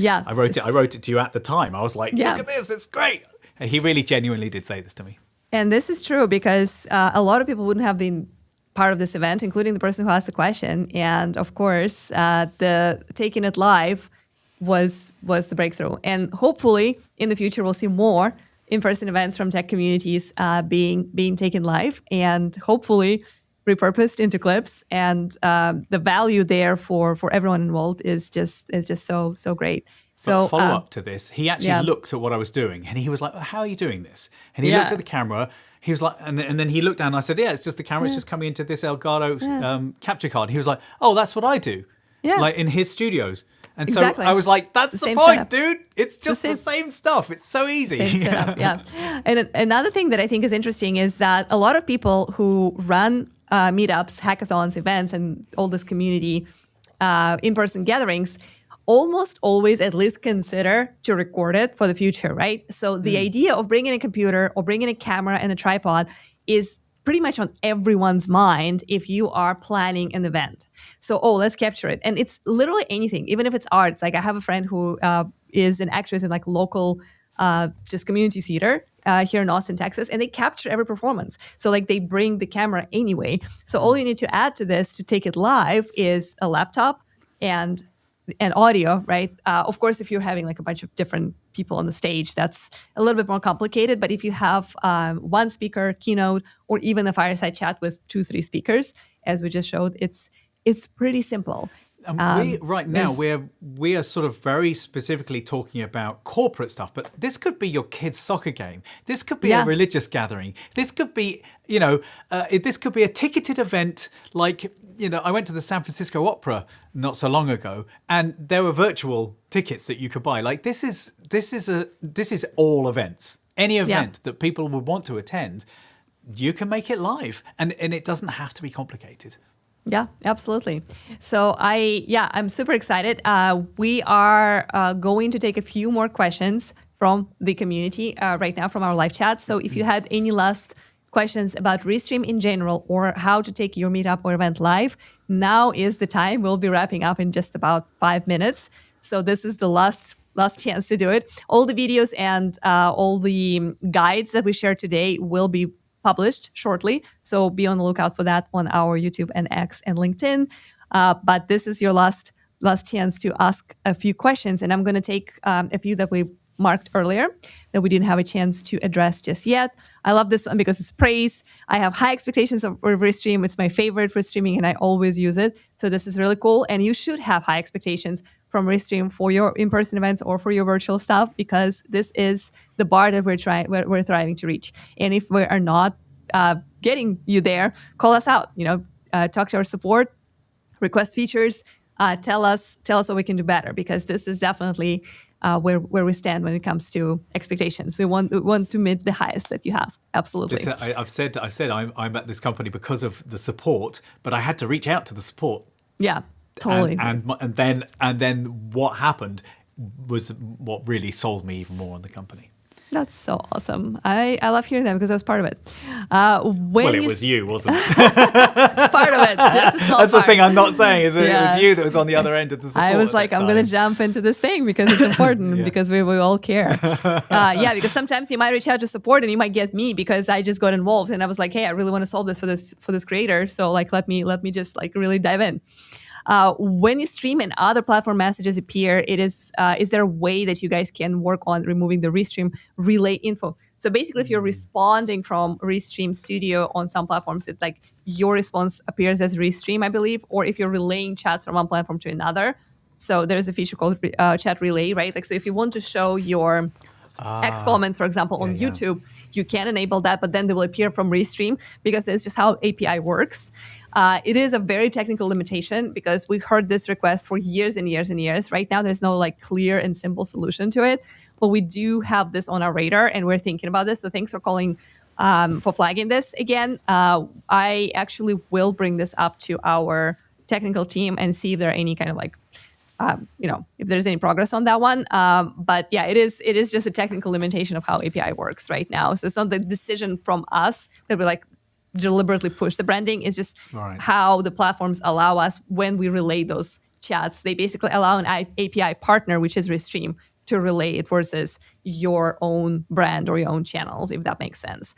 I wrote it to you at the time. I was like, "Look at this, it's great." And he really genuinely did say this to me. And this is true because a lot of people wouldn't have been part of this event, including the person who asked the question. And of course, the taking it live was the breakthrough. And hopefully, in the future, we'll see more in-person events from tech communities being taken live and hopefully repurposed into clips. And the value there for everyone involved is just so great. So follow up to this, he actually looked at what I was doing and he was like, "How are you doing this?" And he looked at the camera. He was like, and then he looked down and I said, "Yeah, it's just the camera. It's just coming into this Elgato capture card." He was like, "Oh, that's what I do." Yeah. Like in his studios. And so I was like, "That's the point, setup. Dude. It's just the same stuff. It's so easy." Same setup, yeah. And another thing that I think is interesting is that a lot of people who run meetups, hackathons, events, and all this community in-person gatherings almost always at least consider to record it for the future, right? So the idea of bringing a computer or bringing a camera and a tripod is pretty much on everyone's mind if you are planning an event. So, let's capture it. And it's literally anything, even if it's arts. Like I have a friend who is an actress in like local just community theater here in Austin, Texas, and they capture every performance. So like they bring the camera anyway. So all you need to add to this to take it live is a laptop and audio, right? Of course, if you're having like a bunch of different people on the stage, that's a little bit more complicated. But if you have one speaker, keynote, or even a fireside chat with 2-3 speakers, as we just showed, it's pretty simple. We are sort of very specifically talking about corporate stuff, but this could be your kid's soccer game. This could be a religious gathering. This could be, this could be a ticketed event. Like, I went to the San Francisco Opera not so long ago, and there were virtual tickets that you could buy. Like this is all events. Any event that people would want to attend, you can make it live, and it doesn't have to be complicated. Yeah, absolutely. So I'm super excited. We are going to take a few more questions from the community right now from our live chat. So if you had any last questions about Restream in general or how to take your meetup or event live, now is the time. We'll be wrapping up in just about 5 minutes. So this is the last chance to do it. All the videos and all the guides that we shared today will be published shortly. So be on the lookout for that on our YouTube and X and LinkedIn. But this is your last chance to ask a few questions. And I'm going to take a few that we marked earlier that we didn't have a chance to address just yet. I love this one because it's praise. I have high expectations of Restream. It's my favorite for streaming and I always use it. So this is really cool. And you should have high expectations from Restream for your in-person events or for your virtual stuff, because this is the bar that we're thriving to reach. And if we are not getting you there, call us out. Talk to our support, request features, tell us what we can do better, because this is definitely where we stand when it comes to expectations. We want to meet the highest that you have. Absolutely. I've said I'm at this company because of the support, but I had to reach out to the support. Yeah. Totally. And then what happened was what really sold me even more on the company. That's so awesome. I love hearing that because I was part of it. Well, it was you, wasn't it? Part of it. Just a small That's the part. thing I'm not saying is that it Yeah. was you that was on the other end of the support. I was at like, that I'm going to time. jump into this thing because it's important because we all care. Yeah, because sometimes you might reach out to support and you might get me because I just got involved and I was like, hey, I really want to solve this for this creator. So like, let me just like really dive in. When you stream and other platform messages appear, is there a way that you guys can work on removing the Restream relay info? So basically, if you're responding from Restream Studio on some platforms, it's like your response appears as Restream, I believe, or if you're relaying chats from one platform to another. So there's a feature called chat relay, right? Like, so if you want to show your X comments, for example, on YouTube, you can enable that, but then they will appear from Restream because it's just how API works. It is a very technical limitation because we've heard this request for years and years and years. Right now, there's no like clear and simple solution to it, but we do have this on our radar and we're thinking about this. So thanks for calling, for flagging this again. I actually will bring this up to our technical team and see if there are any kind of like, if there's any progress on that one. But yeah, it is just a technical limitation of how API works right now. So it's not the decision from us that we like deliberately push the branding. It's just how the platforms allow us when we relay those chats. They basically allow an API partner, which is Restream, to relay it versus your own brand or your own channels, if that makes sense,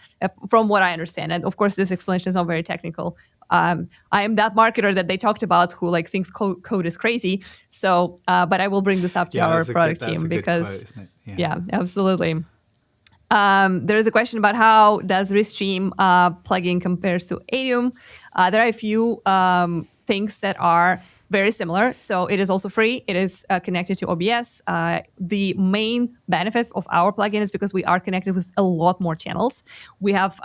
from what I understand. And of course, this explanation is not very technical. I am that marketer that they talked about who like thinks code is crazy. So, but I will bring this up to our product team because, yeah, absolutely. There is a question about how does Restream plugin compares to Adium. There are a few things that are very similar. So it is also free. It is connected to OBS. The main benefit of our plugin is because we are connected with a lot more channels. We have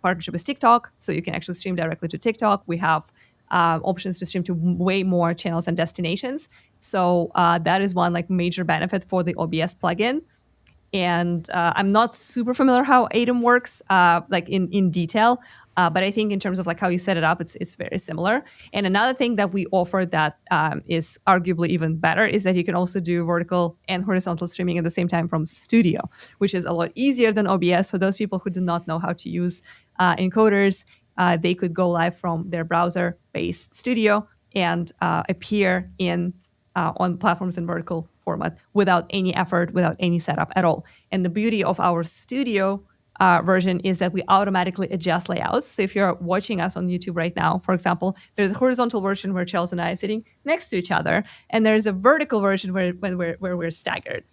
partnership with TikTok, so you can actually stream directly to TikTok. We have options to stream to way more channels and destinations. So that is one like major benefit for the OBS plugin. And I'm not super familiar how Adium works, like in detail, but I think in terms of like how you set it up, it's very similar. And another thing that we offer that is arguably even better is that you can also do vertical and horizontal streaming at the same time from Studio, which is a lot easier than OBS. For those people who do not know how to use encoders, they could go live from their browser-based Studio and appear on platforms in vertical format without any effort, without any setup at all. And the beauty of our Studio version is that we automatically adjust layouts. So if you're watching us on YouTube right now, for example, there's a horizontal version where Chelsea and I are sitting next to each other, and there's a vertical version where we're staggered.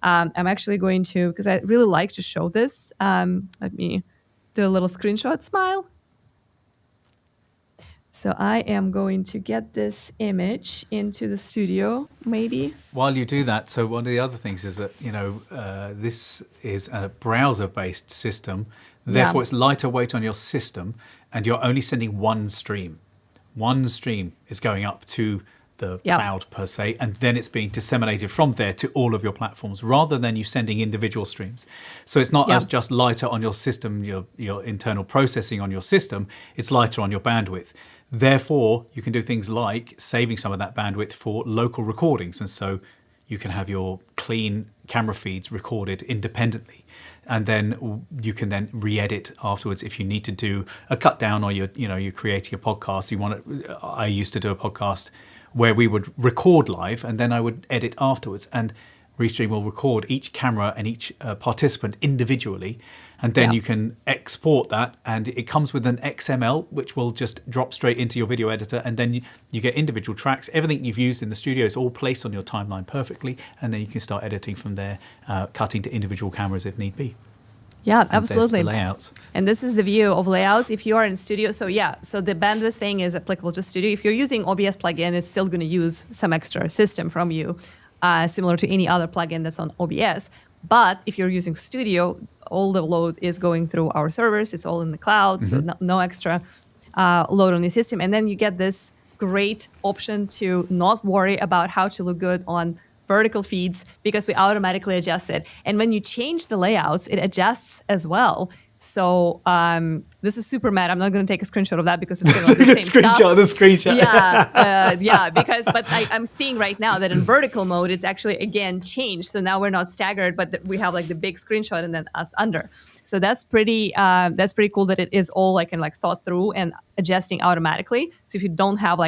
I'm actually going to, because I really like to show this. Let me do a little screenshot smile. So I am going to get this image into the Studio, maybe. While you do that, so one of the other things is that, this is a browser-based system. Therefore, it's lighter weight on your system, and you're only sending one stream. One stream is going up to the cloud per se, and then it's being disseminated from there to all of your platforms rather than you sending individual streams. So it's not as just lighter on your system, your internal processing on your system, it's lighter on your bandwidth. Therefore, you can do things like saving some of that bandwidth for local recordings. And so you can have your clean camera feeds recorded independently. And then you can then re-edit afterwards if you need to do a cut down or you're creating a podcast. I used to do a podcast where we would record live and then I would edit afterwards. And Restream will record each camera and each participant individually, and then you can export that, and it comes with an XML, which will just drop straight into your video editor, and then you get individual tracks. Everything you've used in the studio is all placed on your timeline perfectly, and then you can start editing from there, cutting to individual cameras if need be. Yeah, And absolutely. there's the layouts. And this is the view of layouts if you are in Studio. So the bandwidth thing is applicable to Studio. If you're using OBS plugin, it's still going to use some extra system from you. Similar to any other plugin that's on OBS. But if you're using Studio, all the load is going through our servers. It's all in the cloud, so no extra load on the system. And then you get this great option to not worry about how to look good on vertical feeds because we automatically adjust it. And when you change the layouts, it adjusts as well So this is super mad. I'm not going to take a screenshot of that because it's going to be the same The screenshot. Yeah, but I'm seeing right now that in vertical mode, it's actually again changed. So now we're not staggered, but we have like the big screenshot and then us under. So that's pretty cool that it is all like thought through and adjusting automatically. So if you don't have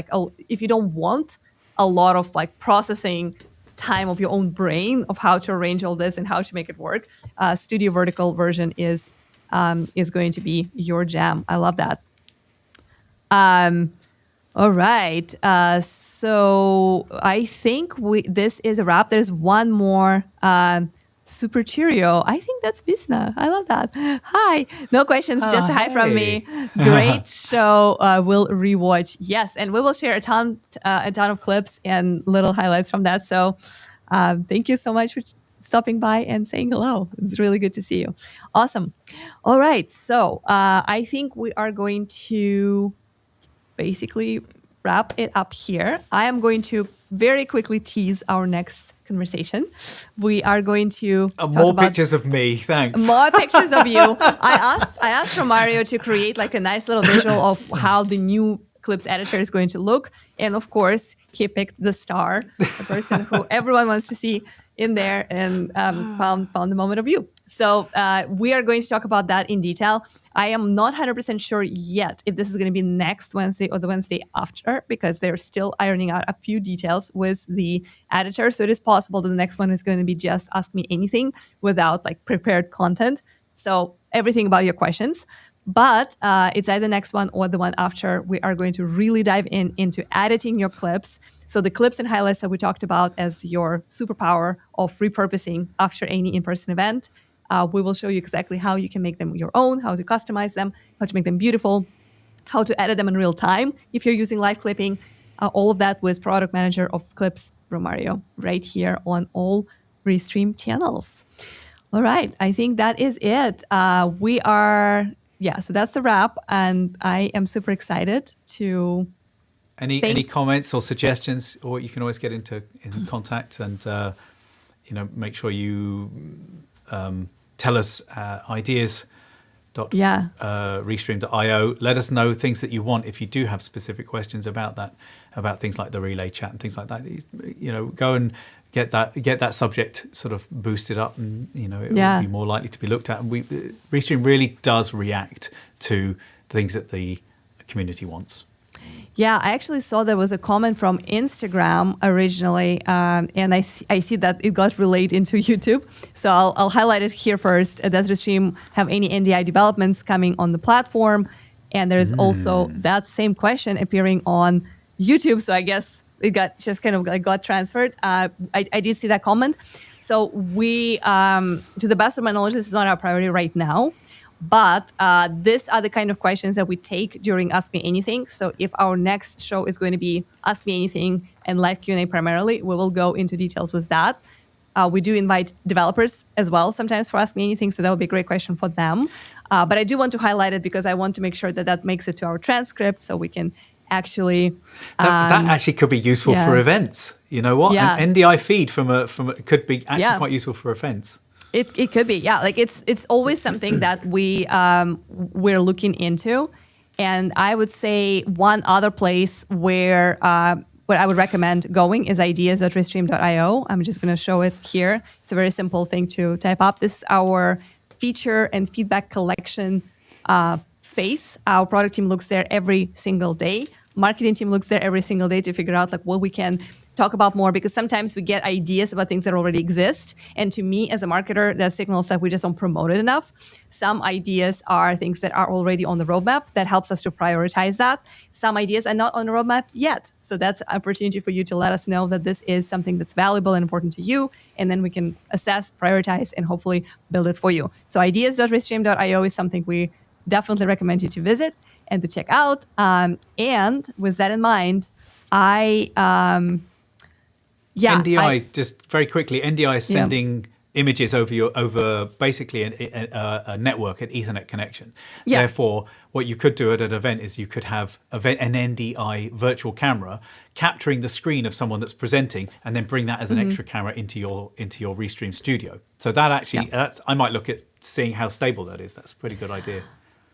if you don't want a lot of like processing time of your own brain of how to arrange all this and how to make it work, Studio Vertical version is going to be your jam. I love that. All right. So I think this is a wrap. There's one more Super Cheerio. I think that's Visna. I love that. Hi. No questions, just a hi from me. Great show. We'll rewatch. Yes, and we will share a ton of clips and little highlights from that. So thank you so much for stopping by and saying hello. It's really good to see you. Awesome. All right. So I think we are going to basically wrap it up here. I am going to very quickly tease our next conversation. We are going to talk more about pictures of me. Thanks. more pictures of you. I asked Romario to create like a nice little visual of how the new Clips editor is going to look. And of course, he picked the star, the person who everyone wants to see in there, and found the moment of you. So we are going to talk about that in detail. I am not 100% sure yet if this is going to be next Wednesday or the Wednesday after, because they're still ironing out a few details with the editor. So it is possible that the next one is going to be just Ask Me Anything without like prepared content. So everything about your questions. But it's either the next one or the one after. We are going to really dive into editing your clips. So the clips and highlights that we talked about as your superpower of repurposing after any in-person event. We will show you exactly how you can make them your own, how to customize them, how to make them beautiful, how to edit them in real time if you're using live clipping. All of that with Product Manager of Clips, Romario, right here on all Restream channels. All right, I think that is it. So that's the wrap, and I am super excited to. Any comments or suggestions, or you can always get in contact and make sure you tell us ideas. Restream.io. Let us know things that you want if you do have specific questions about that, about things like the relay chat and things like that. Go and get that subject sort of boosted up, and it will be more likely to be looked at. And Restream really does react to things that the community wants. Yeah, I actually saw there was a comment from Instagram originally, and I see that it got relayed into YouTube. So I'll highlight it here first. Does Restream have any NDI developments coming on the platform? And there's also that same question appearing on YouTube. So I guess it got transferred. I did see that comment. So we, to the best of my knowledge, this is not our priority right now. But these are the kind of questions that we take during Ask Me Anything. So if our next show is going to be Ask Me Anything and live Q&A primarily, we will go into details with that. We do invite developers as well sometimes for Ask Me Anything, so that would be a great question for them. But I do want to highlight it because I want to make sure that makes it to our transcript so we can actually... that actually could be useful for events. You know what? Yeah. An NDI feed from could be actually quite useful for events. It could be, yeah. Like it's always something that we're looking into, and I would say one other place where what I would recommend going is ideas.restream.io. I'm just going to show it here. It's a very simple thing to type up. This is our feature and feedback collection space. Our product team looks there every single day. Marketing team looks there every single day to figure out like what we can talk about more, because sometimes we get ideas about things that already exist. And to me, as a marketer, that signals that we just don't promote it enough. Some ideas are things that are already on the roadmap that helps us to prioritize that. Some ideas are not on the roadmap yet. So that's an opportunity for you to let us know that this is something that's valuable and important to you. And then we can assess, prioritize, and hopefully build it for you. So ideas.restream.io is something we definitely recommend you to visit and to check out. And with that in mind, NDI, just very quickly, NDI is sending images over basically a network, an Ethernet connection. Yeah. Therefore, what you could do at an event is you could have an NDI virtual camera capturing the screen of someone that's presenting, and then bring that as an extra camera into your Restream studio. So that actually, I might look at seeing how stable that is. That's a pretty good idea.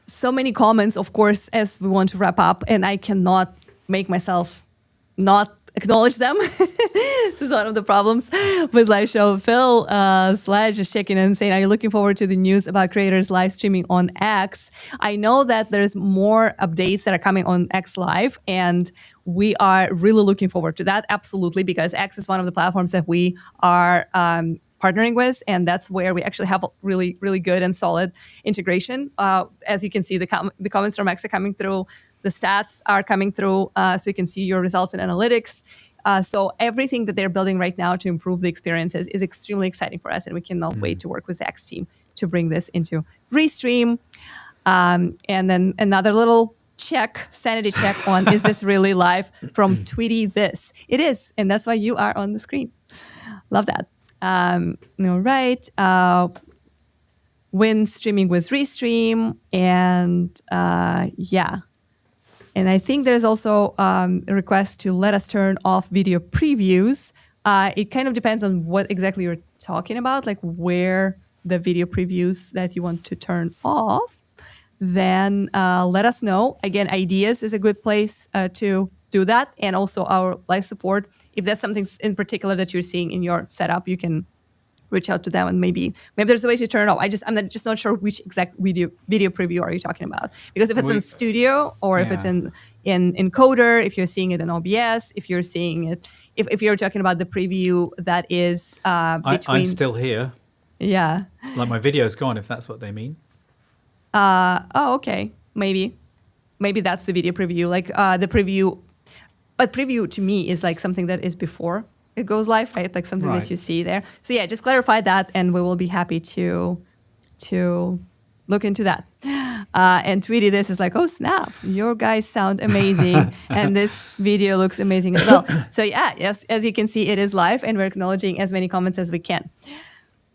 So many comments, of course, as we want to wrap up, and I cannot make myself not acknowledge them. This is one of the problems with live show. Phil Sledge is checking in and saying, are you looking forward to the news about creators live streaming on X? I know that there's more updates that are coming on X Live, and we are really looking forward to that. Absolutely, because X is one of the platforms that we are partnering with, and that's where we actually have a really, really good and solid integration. As you can see, the comments from X are coming through. The stats are coming through, so you can see your results in analytics. So everything that they're building right now to improve the experiences is extremely exciting for us, and we cannot wait to work with the X team to bring this into Restream. And then another little sanity check on, is this really live, from Tweety This. It is, and that's why you are on the screen. Love that. All right. When streaming with Restream, and yeah. And I think there's also a request to let us turn off video previews. It kind of depends on what exactly you're talking about, like where the video previews that you want to turn off. Then let us know. Again, Ideas is a good place to do that. And also our live support. If that's something in particular that you're seeing in your setup, you can reach out to them, and maybe there's a way to turn it off. I'm just not sure which exact video preview are you talking about, because if it's in Studio, or if it's in Encoder, if you're seeing it in OBS, if you're seeing it, if you're talking about the preview that is between. I'm still here. Yeah. Like my video's gone, if that's what they mean. Oh, okay. Maybe that's the video preview, like the preview. But preview to me is like something that is before it goes live, right? Like something that you see there. So yeah, just clarify that, and we will be happy to look into that. And Tweety This is like, oh snap, your guys sound amazing, and this video looks amazing as well. So yeah, yes, as you can see, it is live, and we're acknowledging as many comments as we can.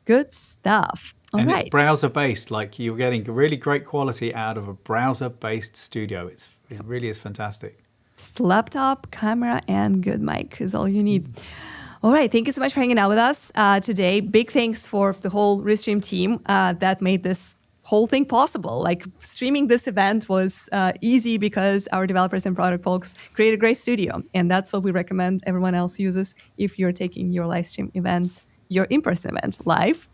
Good stuff. All right. It's browser-based. Like, you're getting really great quality out of a browser-based studio. It really is fantastic. Just laptop, camera, and good mic is all you need. All right. Thank you so much for hanging out with us today. Big thanks for the whole Restream team that made this whole thing possible. Like, streaming this event was easy because our developers and product folks created a great studio. And that's what we recommend everyone else uses if you're taking your live stream event, your in-person event live.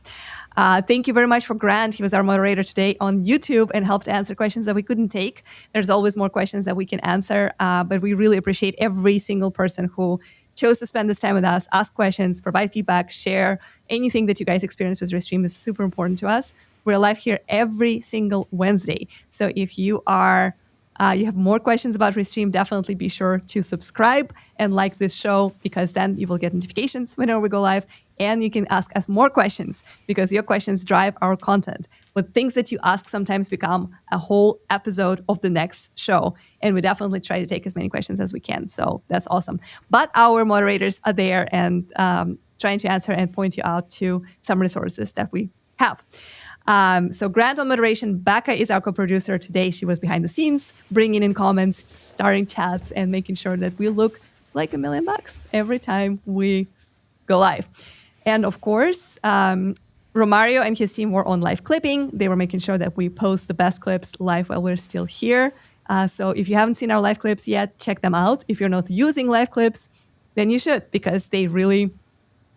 Thank you very much for Grant. He was our moderator today on YouTube and helped answer questions that we couldn't take. There's always more questions that we can answer, but we really appreciate every single person who chose to spend this time with us, ask questions, provide feedback, share anything that you guys experience with Restream is super important to us. We're live here every single Wednesday. So if you are you have more questions about Restream, definitely be sure to subscribe and like this show, because then you will get notifications whenever we go live, and you can ask us more questions because your questions drive our content. But things that you ask sometimes become a whole episode of the next show, and we definitely try to take as many questions as we can. So that's awesome. But our moderators are there and trying to answer and point you out to some resources that we have. So Grant on moderation, Becca is our co-producer today. She was behind the scenes, bringing in comments, starting chats, and making sure that we look like $1 million every time we go live. And of course, Romario and his team were on live clipping. They were making sure that we post the best clips live while we're still here. So if you haven't seen our live clips yet, check them out. If you're not using live clips, then you should, because they really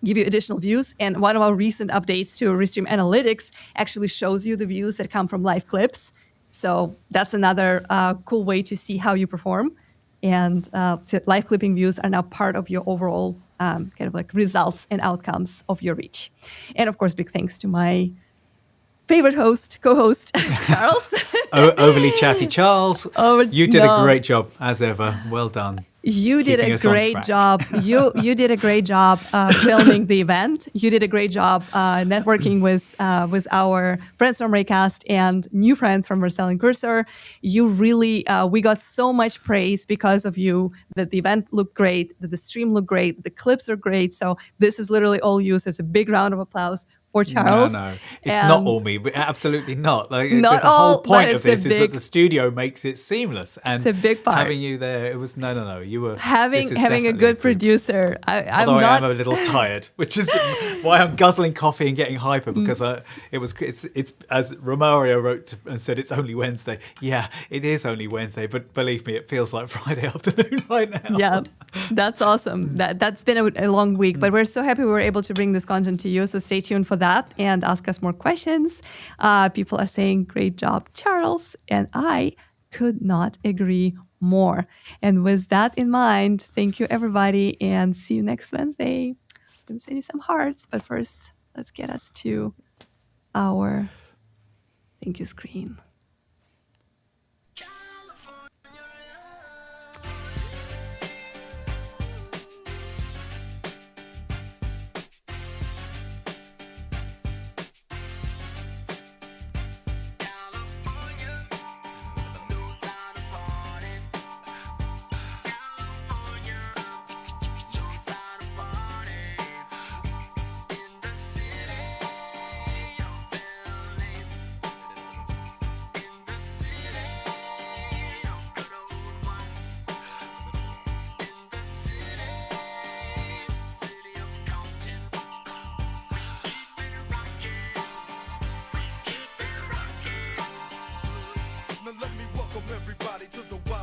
give you additional views. And one of our recent updates to Restream Analytics actually shows you the views that come from live clips. So that's another cool way to see how you perform. And live clipping views are now part of your overall kind of like results and outcomes of your reach. And of course, big thanks to my favorite co-host, Charles. Overly chatty Charles. You did a great job, as ever. Well done. You did a great job. You did a great job filming the event. You did a great job networking with our friends from Raycast and new friends from Vercel and Cursor. You really, we got so much praise because of you, that the event looked great, that the stream looked great, that the clips are great. So this is literally all you. So it's a big round of applause for Charles. No, it's not all me. Absolutely not. Like Not the whole all, point but of it's this a is that big- the studio makes it seamless, and It's a big part. having you there, it was no. You were Having this is a definitely good improved. producer. I'm Although I not. am a little tired, which is why I'm guzzling coffee and getting hyper because it's as Romario wrote and said it's only Wednesday. Yeah, it is only Wednesday, but believe me, it feels like Friday afternoon right now. Yeah, that's awesome. That's been a long week, but we're so happy we were able to bring this content to you. So stay tuned for that and ask us more questions. People are saying, great job, Charles. And I could not agree more. And with that in mind, thank you, everybody, and see you next Wednesday. I'm going to send you some hearts, but first, let's get us to our thank you screen.